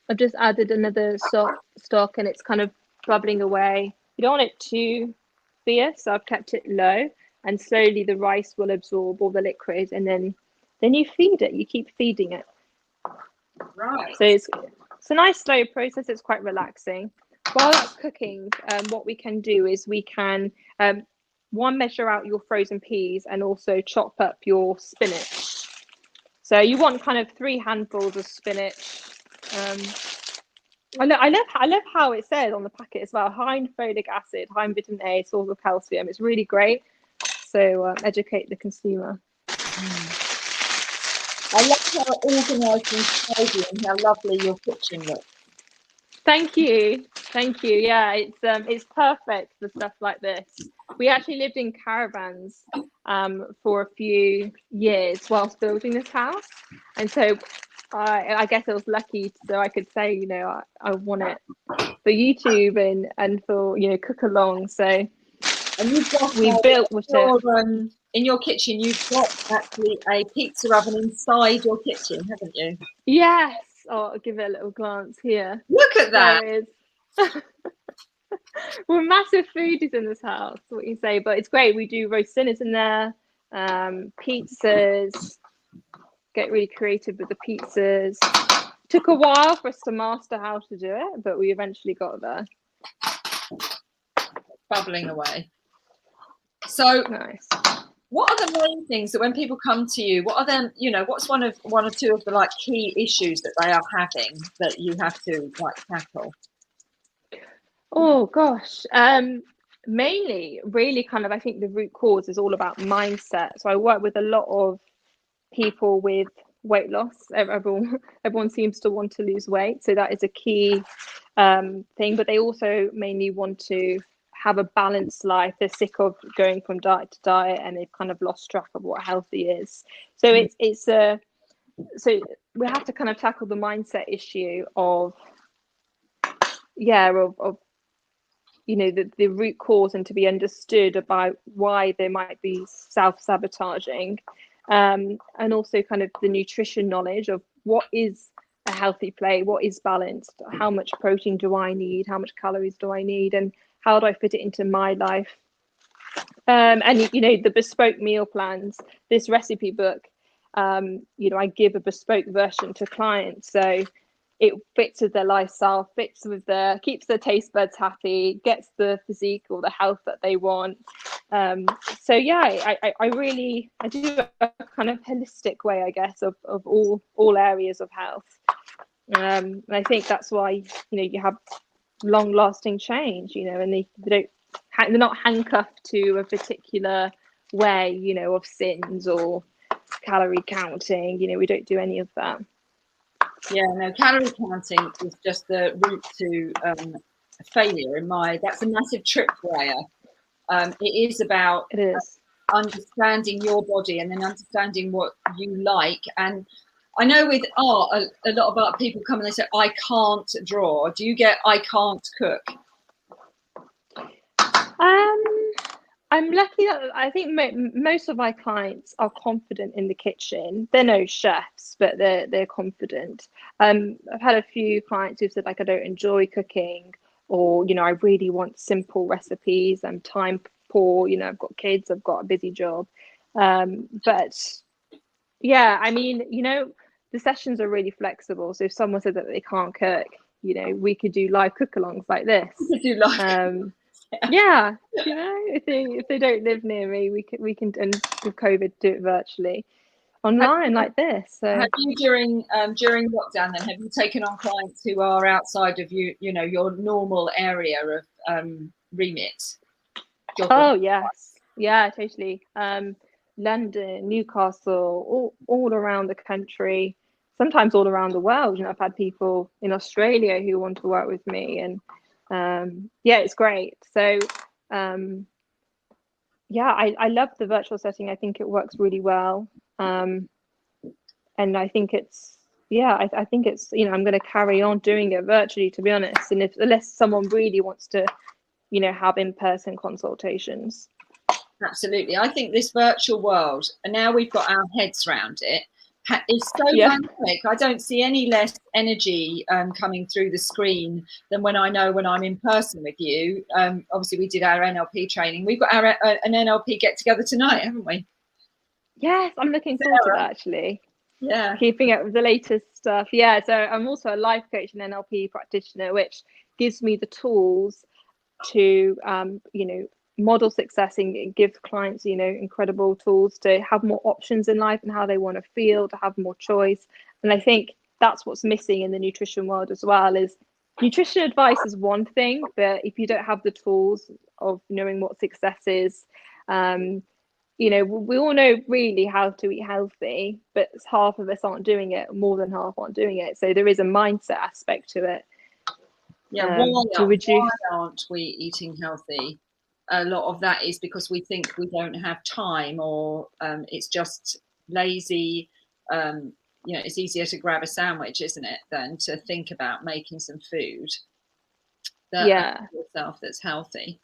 I've just added another stock and it's kind of bubbling away. You don't want it too fierce, so I've kept it low, and slowly the rice will absorb all the liquid, and then you feed it. You keep feeding it. Right. So it's a nice slow process. It's quite relaxing. While that's cooking, what we can do is we can one, measure out your frozen peas and also chop up your spinach. So you want kind of 3 handfuls of spinach. I love how it says on the packet as well, high in folic acid, high in vitamin A, source of calcium. It's really great. So educate the consumer. I love how organised and tidy and how lovely your kitchen looks. Thank you. Yeah, it's perfect for stuff like this. We actually lived in caravans for a few years whilst building this house, and so I guess I was lucky, so I could say, you know, I want it for YouTube and for, you know, cook along. So, and we built with it. In your kitchen, you've got actually a pizza oven inside your kitchen, haven't you? Yes. Oh, I'll give it a little glance here. Look at that. We're massive foodies in this house, what you say, but it's great. We do roast dinners in there, pizzas, get really creative with the pizzas. Took a while for us to master how to do it, but we eventually got there. Bubbling away. So nice. What are the main things that when people come to you, what are them, you know, what's one or two of the like key issues that they are having that you have to like tackle? Oh gosh. Mainly really kind of, I think the root cause is all about mindset. So I work with a lot of people with weight loss. Everyone seems to want to lose weight. So that is a key thing, but they also mainly want to have a balanced life. They're sick of going from diet to diet and they've kind of lost track of what healthy is. So so we have to kind of tackle the mindset issue of you know, the root cause, and to be understood about why they might be self-sabotaging, and also kind of the nutrition knowledge of what is a healthy plate, what is balanced, how much protein do I need, how much calories do I need, and how do I fit it into my life. And you know, the bespoke meal plans, this recipe book, you know, I give a bespoke version to clients, so it fits with their lifestyle, fits with keeps their taste buds happy, gets the physique or the health that they want. So yeah, I do a kind of holistic way, I guess, of all areas of health. And I think that's why, you know, you have long lasting change, you know, and they're not handcuffed to a particular way, you know, of sins or calorie counting. You know, we don't do any of that. Yeah, no, calorie counting is just the route to failure that's a massive tripwire. It is about understanding your body and then understanding what you like. And I know with art, a lot of art people come and they say, I can't draw. Do you get, I can't cook? I'm lucky that I think most of my clients are confident in the kitchen. They're no chefs, but they're confident. I've had a few clients who've said, like, I don't enjoy cooking, or, you know, I really want simple recipes. I'm time poor, you know, I've got kids, I've got a busy job. But yeah, I mean, you know, the sessions are really flexible. So if someone said that they can't cook, you know, we could do live cook-alongs like this. We could do live. Yeah, you know, if they don't live near me, we can, and with COVID, do it virtually online like this. So have you during lockdown then, have you taken on clients who are outside of you know, your normal area of remit? Oh yes, yeah, totally. London, Newcastle, all around the country, sometimes all around the world. You know, I've had people in Australia who want to work with me, and yeah, it's great. So yeah, I love the virtual setting. I think it works really well. And I think it's, yeah, I think it's, you know, I'm going to carry on doing it virtually, to be honest. And unless someone really wants to, you know, have in-person consultations. Absolutely. I think this virtual world, and now we've got our heads around it, is so dynamic. I don't see any less energy coming through the screen than when I'm in person with you. Obviously, we did our NLP training. We've got an NLP get together tonight, haven't we? Yes, I'm looking forward to that, actually. Yeah. Keeping up with the latest stuff. Yeah, so I'm also a life coach and NLP practitioner, which gives me the tools to, you know, model success and give clients, you know, incredible tools to have more options in life and how they want to feel, to have more choice. And I think that's what's missing in the nutrition world as well. Is nutrition advice is one thing, but if you don't have the tools of knowing what success is, you know, we all know really how to eat healthy, but half of us aren't doing it, more than half aren't doing it. So there is a mindset aspect to it. Yeah, why aren't we eating healthy? A lot of that is because we think we don't have time, or it's just lazy. You know, it's easier to grab a sandwich, isn't it, than to think about making some food yourself that's healthy.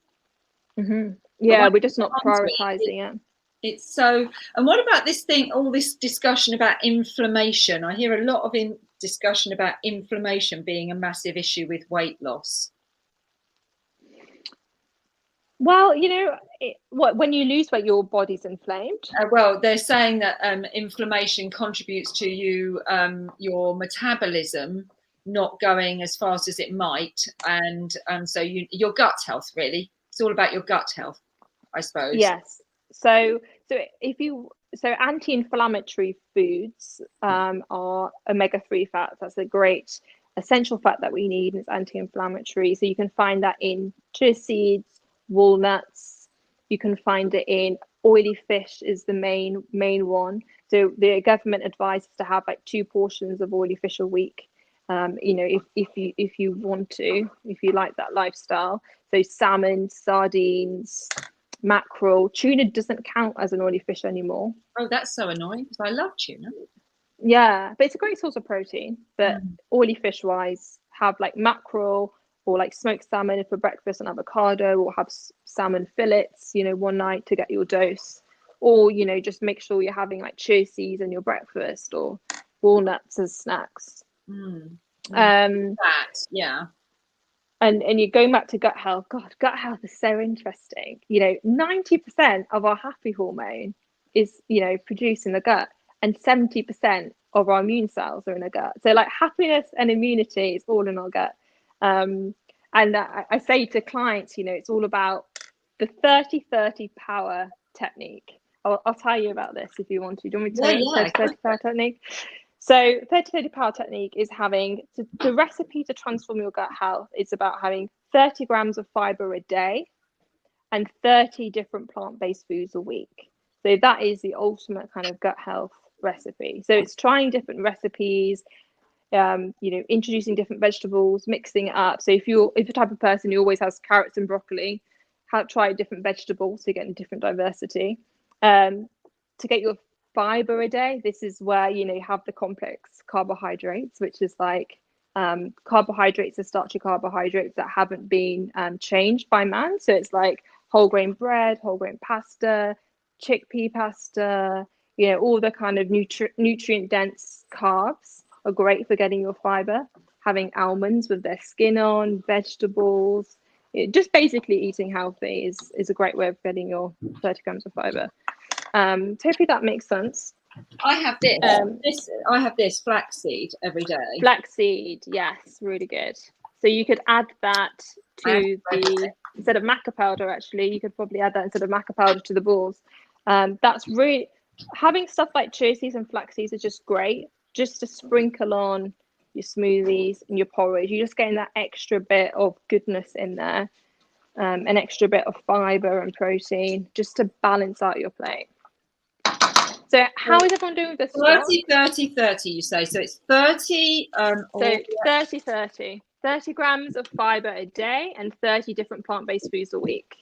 Mm-hmm. Yeah, we're just not prioritizing it. It's so. And what about this thing? All this discussion about inflammation. I hear a lot of discussion about inflammation being a massive issue with weight loss. Well, you know, when you lose weight, your body's inflamed. Well, they're saying that inflammation contributes to your metabolism not going as fast as it might, and so your gut health, really. It's all about your gut health, I suppose. Yes. So anti-inflammatory foods are omega-3 fats. That's a great essential fat that we need, and it's anti-inflammatory. So you can find that in chia seeds, walnuts. You can find it in oily fish is the main one. So the government advises to have like 2 portions of oily fish a week. You know, if you want to, if you like that lifestyle. So salmon, sardines, mackerel. Tuna doesn't count as an oily fish anymore. Oh, that's so annoying, because I love tuna. Yeah, but it's a great source of protein. But oily fish wise, have like mackerel or like smoked salmon for breakfast and avocado, or have salmon fillets, you know, one night to get your dose. Or, you know, just make sure you're having like chia seeds in your breakfast, or walnuts as snacks. Yeah. And you're going back to gut health. God, gut health is so interesting. You know, 90% of our happy hormone is, you know, produced in the gut, and 70% of our immune cells are in the gut. So like happiness and immunity is all in our gut. And I say to clients, you know, it's all about the 30-30 power technique. I'll tell you about this if you want to. Do you want me to tell you the 30-30 power technique? So 30-30 power technique is having the recipe to transform your gut health. It's about having 30 grams of fiber a day and 30 different plant-based foods a week. So that is the ultimate kind of gut health recipe. So it's trying different recipes, you know, introducing different vegetables, mixing it up. So if you're the type of person who always has carrots and broccoli, try different vegetables so you get a different diversity. To get your fiber a day, this is where, you know, you have the complex carbohydrates, which is like carbohydrates are starchy carbohydrates that haven't been changed by man. So it's like whole grain bread, whole grain pasta, chickpea pasta, you know, all the kind of nutrient dense carbs are great for getting your fiber. Having almonds with their skin on, vegetables, just basically eating healthy is a great way of getting your 30 grams of fiber. Hopefully that makes sense. I have this flaxseed every day. Flaxseed, yes, really good. So you could add that to instead of maca powder, actually, you could probably add that instead of maca powder to the balls. That's really, having stuff like chia seeds and flax seeds is just great, just to sprinkle on your smoothies and your porridge. You're just getting that extra bit of goodness in there, an extra bit of fiber and protein, just to balance out your plate. So how is everyone doing with the stock? 30, 30, 30, you say. So it's 30. So 30, 30. 30 grams of fiber a day and 30 different plant-based foods a week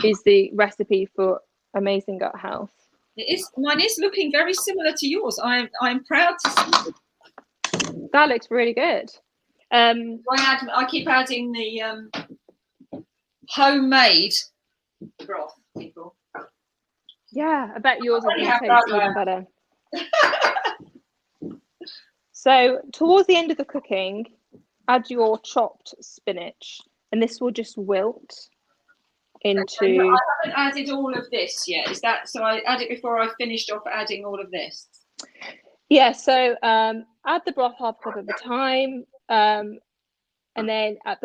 is the recipe for amazing gut health. Mine is looking very similar to yours. I'm proud to see it. That looks really good. I keep adding the homemade broth, people. Yeah, I bet yours is going to taste even better. So towards the end of the cooking, add your chopped spinach, and this will just wilt into. I haven't added all of this yet. Is that so? I add it before I finished off adding all of this. Yeah. So add the broth half cup at a time, and then add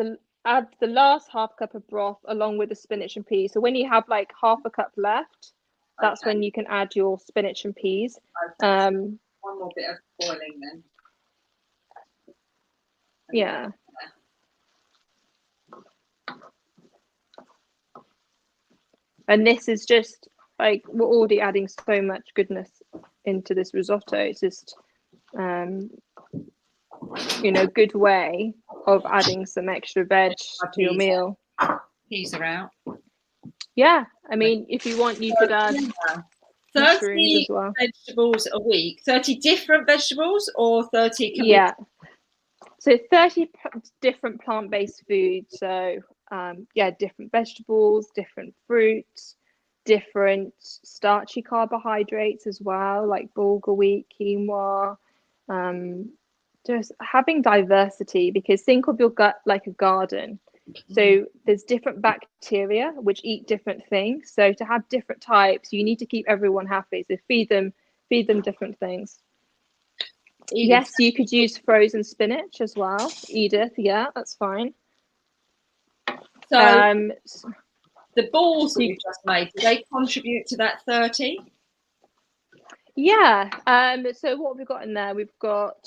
the last half cup of broth along with the spinach and peas. So when you have like half a cup left, that's when you can add your spinach and peas. Okay. One more bit of boiling then. Yeah. And this is just like we're already adding so much goodness into this risotto. It's just good way of adding some extra veg to your meal. Peas are out. Yeah, I mean, if you want, you could add 30 as well. vegetables a week. 30 different vegetables or 30? Yeah. So 30 different plant-based foods. So different vegetables, different fruits, different starchy carbohydrates as well, like bulgur wheat, quinoa. Just having diversity, because think of your gut like a garden. So there's different bacteria which eat different things. So to have different types, you need to keep everyone happy. So feed them different things. Edith. Yes, you could use frozen spinach as well. Edith, yeah, that's fine. So the balls that you just made, do they contribute to that 30? Yeah. So what have we got in there? We've got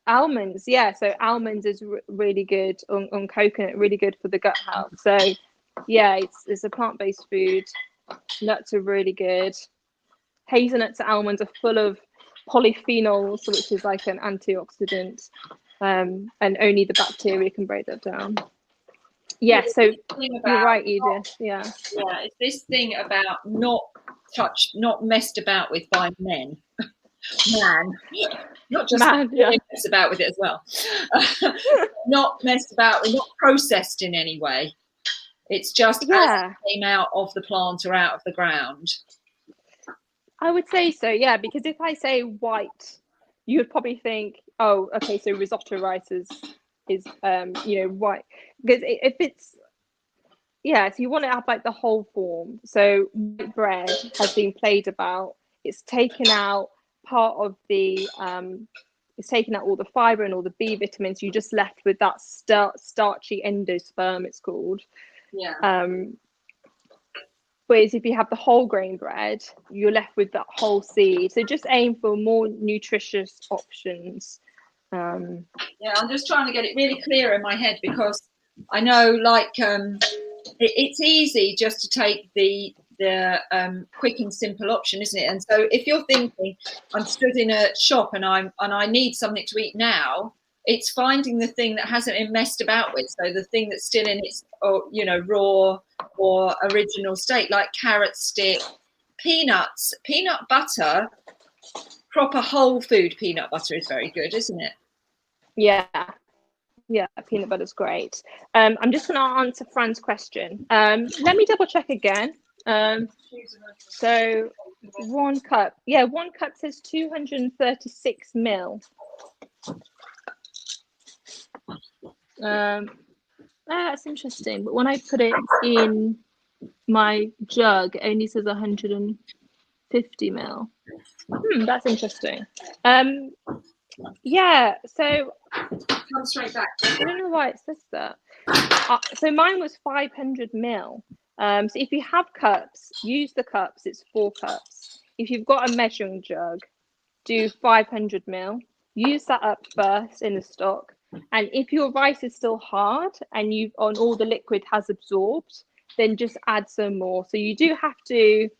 almonds. Yeah, so almonds is really good on coconut, really good for the gut health. So yeah, it's a plant-based food. Nuts are really good. Hazelnuts and almonds are full of polyphenols, which is like an antioxidant, and only the bacteria can break that down. Yeah, so you're right, Edith. Yeah, it's this thing about not messed about with by men. Man, not just messed about with it as well. Not messed about with, not processed in any way. It's just as it came out of the plant or out of the ground. I would say so, yeah, because if I say white, you would probably think, oh, okay, so risotto rice is white. Because if it's, so you want to have like the whole form. So white bread has been played about. It's taken out part of the, it's taken out all the fiber and all the B vitamins. You're just left with that starchy endosperm, it's called. Yeah. Whereas if you have the whole grain bread, you're left with that whole seed. So just aim for more nutritious options. I'm just trying to get it really clear in my head, because I know, like, it's easy just to take the quick and simple option, isn't it? And so if you're thinking, I'm stood in a shop and I need something to eat now, it's finding the thing that hasn't been messed about with. So the thing that's still in its raw or original state, like carrot stick, peanuts, peanut butter. Proper whole food peanut butter is very good, isn't it? Yeah, peanut butter is great. I'm just going to answer Fran's question. Let me double check again. So 1 cup. Yeah, 1 cup says 236 ml. That's interesting. But when I put it in my jug, it only says 150 ml. That's interesting. Yeah, so come straight back. I don't know why it says that. So mine was 500 ml. So if you have cups, use the cups. It's 4 cups. If you've got a measuring jug, do 500 ml. Use that up first in the stock. And if your rice is still hard and all the liquid has absorbed, then just add some more. So you do have to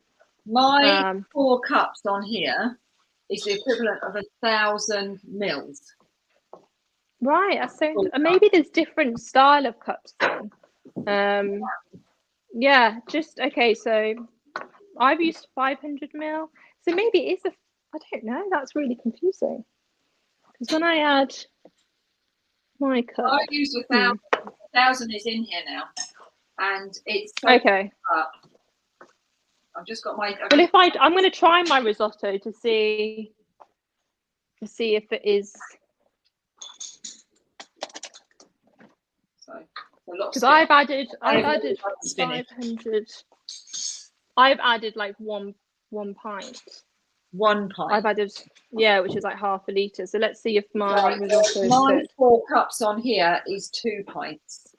My 4 cups on here is the equivalent of 1,000 mils. Right, so maybe there's different style of cups then. Yeah, just okay. So I've used 500 ml. So maybe it is I don't know. That's really confusing. Because when I add my cup, I've used 1,000. 1,000 is in here now, and it's okay. Up. I've just got my. Well, if I'm going to try my risotto to see if it is. Because I've added 500. I've added like one pint. 1 pint. I've added, yeah, which is like half a litre. So let's see if my risotto is my good. 4 cups on here is 2 pints.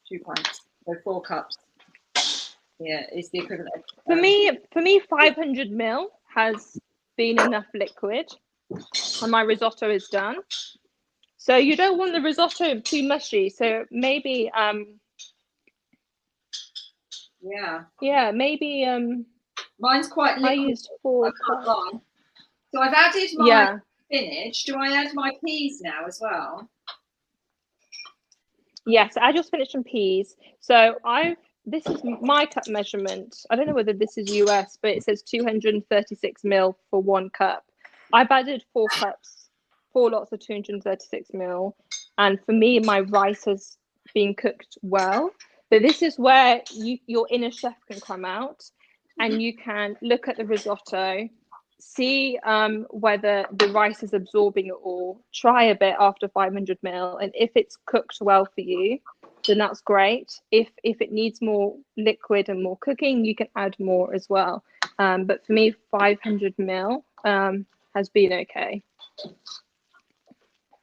2 pints. So 4 cups. Yeah, it's the equivalent. For me, 500 ml has been enough liquid, and my risotto is done. So you don't want the risotto too mushy. So maybe yeah, maybe mine's quite liquid. I used 4 cups. So I've added my spinach. Do I add my peas now as well? Yes, add your spinach and peas. So this is my cup measurement. I don't know whether this is US, but it says 236 ml for 1 cup. I've added 4 cups, 4 lots of 236 ml, and for me, my rice has been cooked well. But this is where your inner chef can come out, and you can look at the risotto, see whether the rice is absorbing it all. Try a bit after 500 ml, and if it's cooked well for you, then that's great. If it needs more liquid and more cooking, you can add more as well. But for me, 500 ml has been okay.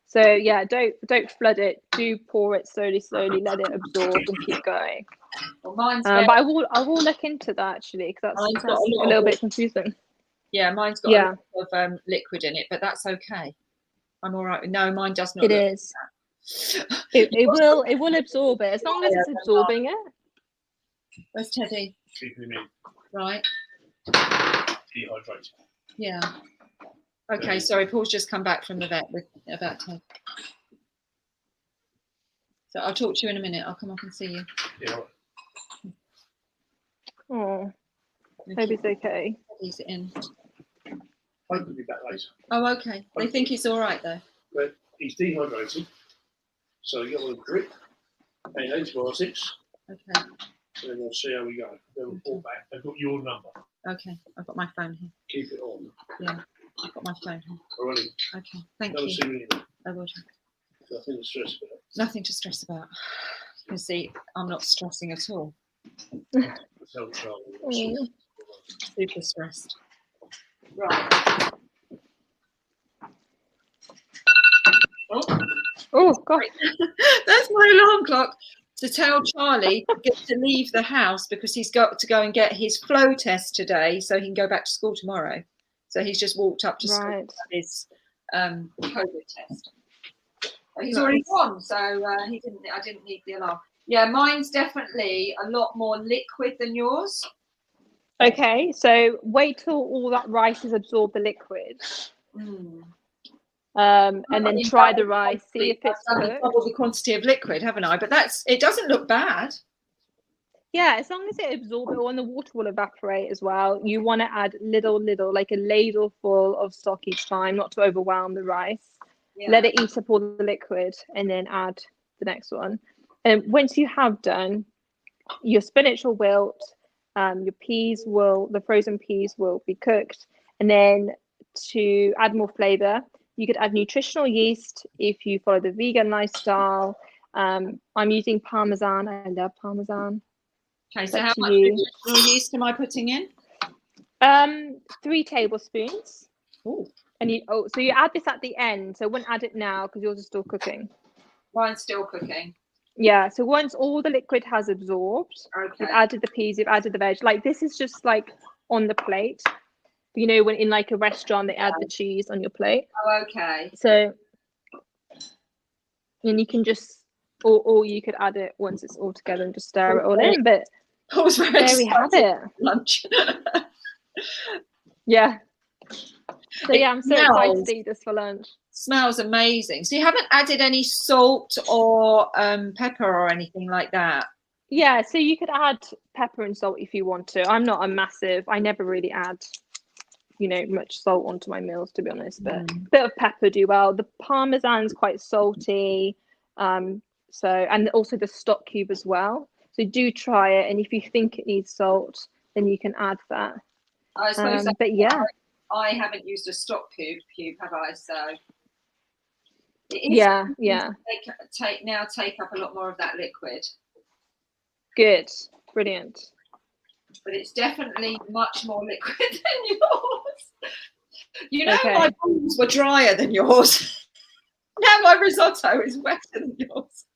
So yeah, don't flood it. Do pour it slowly, let it absorb and keep going. Well, mine's but I will look into that actually, because that's a little bit confusing. Yeah, mine's got a lot of liquid in it, but that's okay. I'm all right. No, mine does not. It is. It will absorb it as long as it's absorbing it. Where's Teddy? Keeping him in. Right. Dehydrated. Yeah. Okay, sorry, Paul's just come back from the vet about Ted. So I'll talk to you in a minute. I'll come up and see you. Yeah. Oh, hope he's okay. He's in. I could be back later. Oh, okay. They think he's all right though. But he's dehydrated, so you got a drip and antibiotics. Okay. And then we'll see how we go. Then we'll report back. I've got your number. Okay, I've got my phone here. Keep it on. Yeah, I've got my phone here. Alright. Okay, thank Don't you. see me. I will. Nothing to stress about. Nothing to stress about. You can see I'm not stressing at all. Tell Charlie. Super stressed. Right. Oh God. That's my alarm clock to tell Charlie to get to leave the house because he's got to go and get his flow test today so he can go back to school tomorrow. So he's just walked up to school for his COVID test. But he's already gone, so I didn't need the alarm. Yeah, mine's definitely a lot more liquid than yours. Okay, so wait till all that rice has absorbed the liquid. And then try the rice, see if it's cooked. Double the quantity of liquid, haven't I? But it doesn't look bad. Yeah, as long as it absorbs it, and the water will evaporate as well. You want to add little, like a ladle full of stock each time, not to overwhelm the rice. Yeah. Let it eat up all the liquid and then add the next one. And once you have done, your spinach will wilt, the frozen peas will be cooked. And then to add more flavor, you could add nutritional yeast if you follow the vegan lifestyle. I'm using Parmesan. I love Parmesan. Okay, so how much nutritional yeast am I putting in? 3 tablespoons. Ooh. And so you add this at the end. So I wouldn't add it now because yours is still cooking. Mine's still cooking. Yeah, so once all the liquid has absorbed, you've added the peas, you've added the veg. Like this is just like on the plate. You know, when in like a restaurant, they add the cheese on your plate. Oh, okay. So, and you can just, or you could add it once it's all together and just stir it all in. But Paul's very There we have it. lunch. Yeah. So yeah, I'm so excited smells- to eat this for lunch. Smells amazing. So you haven't added any salt or pepper or anything like that? Yeah, so you could add pepper and salt if you want to. I'm not a massive, I never really add, much salt onto my meals, to be honest, but a bit of pepper do well. The Parmesan's quite salty. And also the stock cube as well. So do try it. And if you think it needs salt, then you can add that. I suppose but yeah. I haven't used a stock cube, have I? So it is yeah. Take up a lot more of that liquid. Good, brilliant. But it's definitely much more liquid than yours. Okay. My balls were drier than yours. Now my risotto is wetter than yours.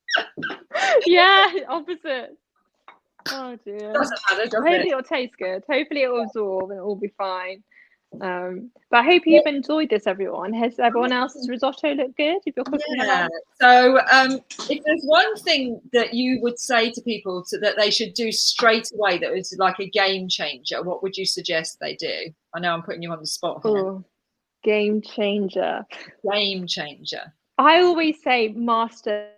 Yeah, opposite. Oh dear. Doesn't matter, does Hopefully it? it'll taste good. Hopefully it'll absorb and it'll be fine. But I hope you've enjoyed this, everyone. Has everyone else's risotto looked good? If you're cooking along? So if there's one thing that you would say to people that they should do straight away that is like a game changer, what would you suggest they do? I know I'm putting you on the spot here. Oh, game changer. Game changer. I always say master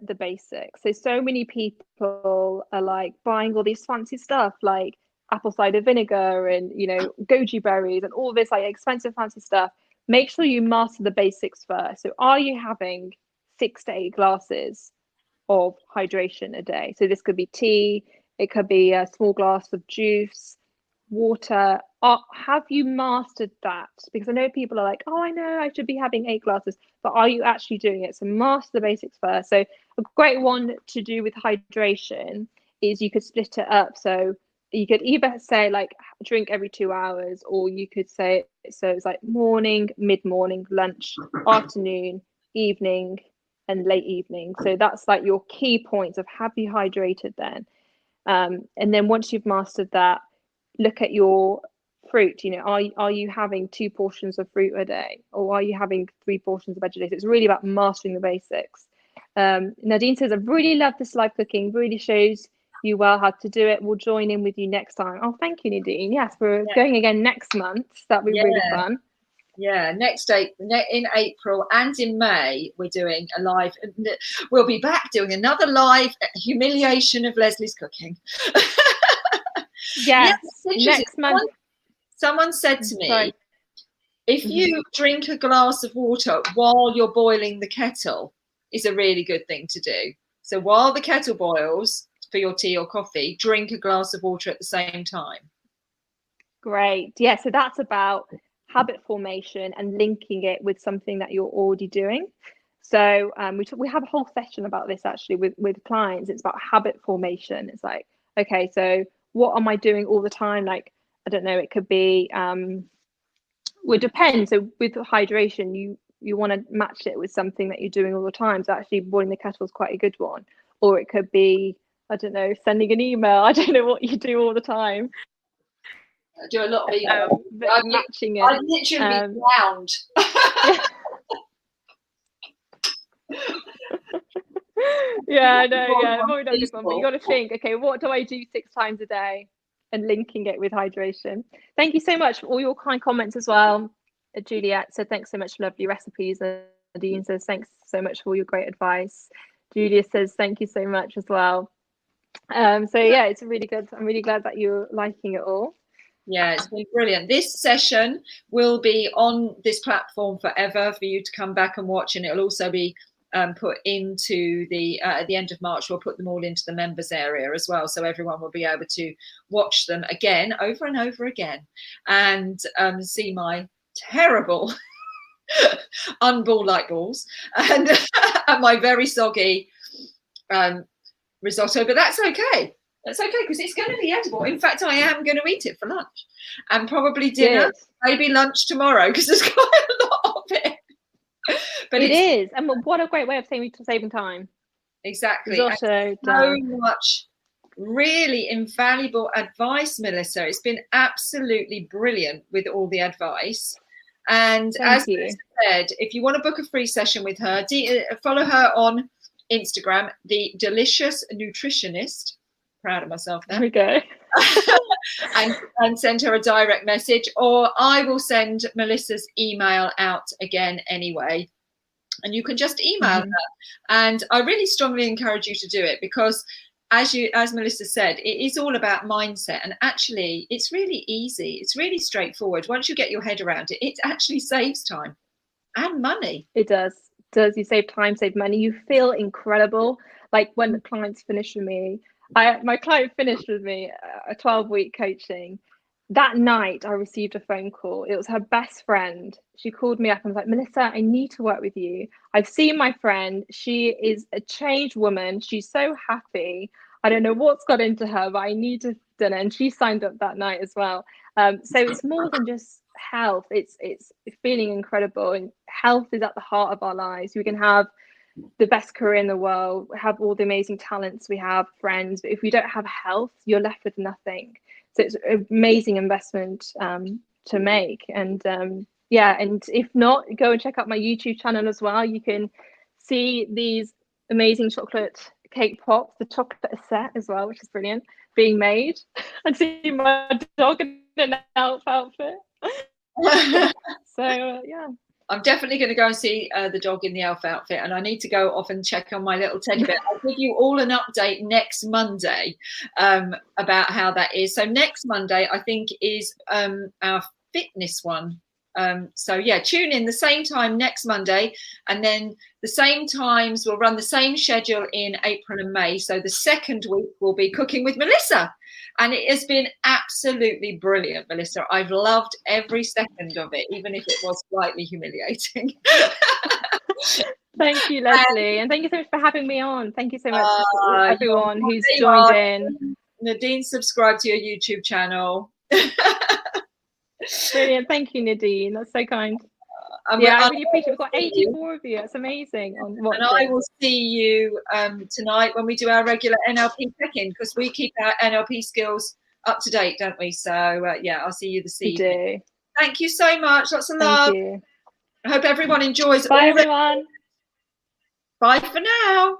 the basics. So many people are like buying all these fancy stuff like apple cider vinegar and goji berries and all this like expensive fancy stuff. Make sure you master the basics first. So are you having 6 to 8 glasses of hydration a day? So this could be tea, it could be a small glass of juice, water. Have you mastered that? Because I know people are like, oh, I know I should be having 8 glasses, but are you actually doing it? So master the basics first. So a great one to do with hydration is you could split it up. So you could either say like drink every 2 hours, or you could say, so it's like morning, mid-morning, lunch, afternoon, evening, and late evening. So that's like your key points of have you hydrated then. And then once you've mastered that, look at your fruit. Are you having 2 portions of fruit a day, or are you having 3 portions of veg a day? So it's really about mastering the basics. Nadine says, I really love this live cooking, really shows you well how to do it. We'll join in with you next time. Oh, thank you, Nadine. Yes, we're going again next month. That'll be really fun. Yeah, next date in April and in May, we're doing a live. We'll be back doing another live humiliation of Leslie's cooking. Yes, next month. Someone said to me, if you drink a glass of water while you're boiling the kettle, is a really good thing to do. So while the kettle boils for your tea or coffee, drink a glass of water at the same time. Great. Yeah, so that's about habit formation and linking it with something that you're already doing. So we have a whole session about this actually with clients. It's about habit formation. It's like, okay, so what am I doing all the time? Like, I don't know, it could be would depend. So with hydration, you want to match it with something that you're doing all the time. So actually boiling the kettle is quite a good one. Or it could be, I don't know, sending an email. I don't know what you do all the time. I do a lot of email. Matching it. I literally drowned. Yeah, I know. Yeah, probably not a good one. But you got to think, okay, what do I do 6 times a day, and linking it with hydration. Thank you so much for all your kind comments as well. Juliet said thanks so much for lovely recipes. Nadine says thanks so much for all your great advice. Julia says thank you so much as well. So yeah, it's really good. I'm really glad that you're liking it all. Yeah, it's been brilliant. This session will be on this platform forever for you to come back and watch, and it'll also be put into the at the end of March. We'll put them all into the members area as well, so everyone will be able to watch them again over and over again and see my terrible unball like balls and my very soggy risotto, but that's okay. That's okay because it's going to be edible. In fact, I am going to eat it for lunch and probably dinner, maybe lunch tomorrow because there's quite a lot of it. But it is, and what a great way of saving time. Exactly. So much really invaluable advice, Melissa. It's been absolutely brilliant with all the advice. And as Melissa said, if you want to book a free session with her, follow her on Instagram, The Delicious Nutritionist. proud of myself There there. we go. and send her a direct message, or I will send Melissa's email out again anyway. And you can just email her. And I really strongly encourage you to do it, because as Melissa said, it is all about mindset. And actually, it's really easy. It's really straightforward. Once you get your head around it, it actually saves time and money. It does. You save time, save money. You feel incredible. Like when the clients finish with me, my client finished with me a 12-week coaching. That night, I received a phone call. It was her best friend. She called me up and was like, Melissa, I need to work with you. I've seen my friend. She is a changed woman. She's so happy. I don't know what's got into her, but I need to dinner. And she signed up that night as well. So it's more than just health. It's feeling incredible. And health is at the heart of our lives. We can have the best career in the world, have all the amazing talents we have, friends, but if we don't have health, you're left with nothing. So it's an amazing investment to make. And yeah, and if not, go and check out my YouTube channel as well. You can see these amazing chocolate cake pops, the chocolate set as well, which is brilliant, being made. And see my dog in an elf outfit. So yeah. I'm definitely going to go and see the dog in the elf outfit, and I need to go off and check on my little teddy bear. I'll give you all an update next Monday about how that is. So next Monday, I think, is our fitness one. So yeah, tune in the same time next Monday, and then the same times we'll run the same schedule in April and May. So the second week will be Cooking with Melissa. And it has been absolutely brilliant, Melissa. I've loved every second of it, even if it was slightly humiliating. Thank you, Leslie. And thank you so much for having me on. Thank you so much to everyone who's joined in. Nadine, subscribe to your YouTube channel. Brilliant. Thank you, Nadine. That's so kind. Yeah, I really appreciate it. We've got 84 of you. That's amazing. And I will see you tonight when we do our regular NLP check-in, because we keep our NLP skills up to date, don't we? So yeah, I'll see you this evening. We do. Thank you so much. Lots of love. Thank you. I hope everyone enjoys. Bye, everyone. Bye for now.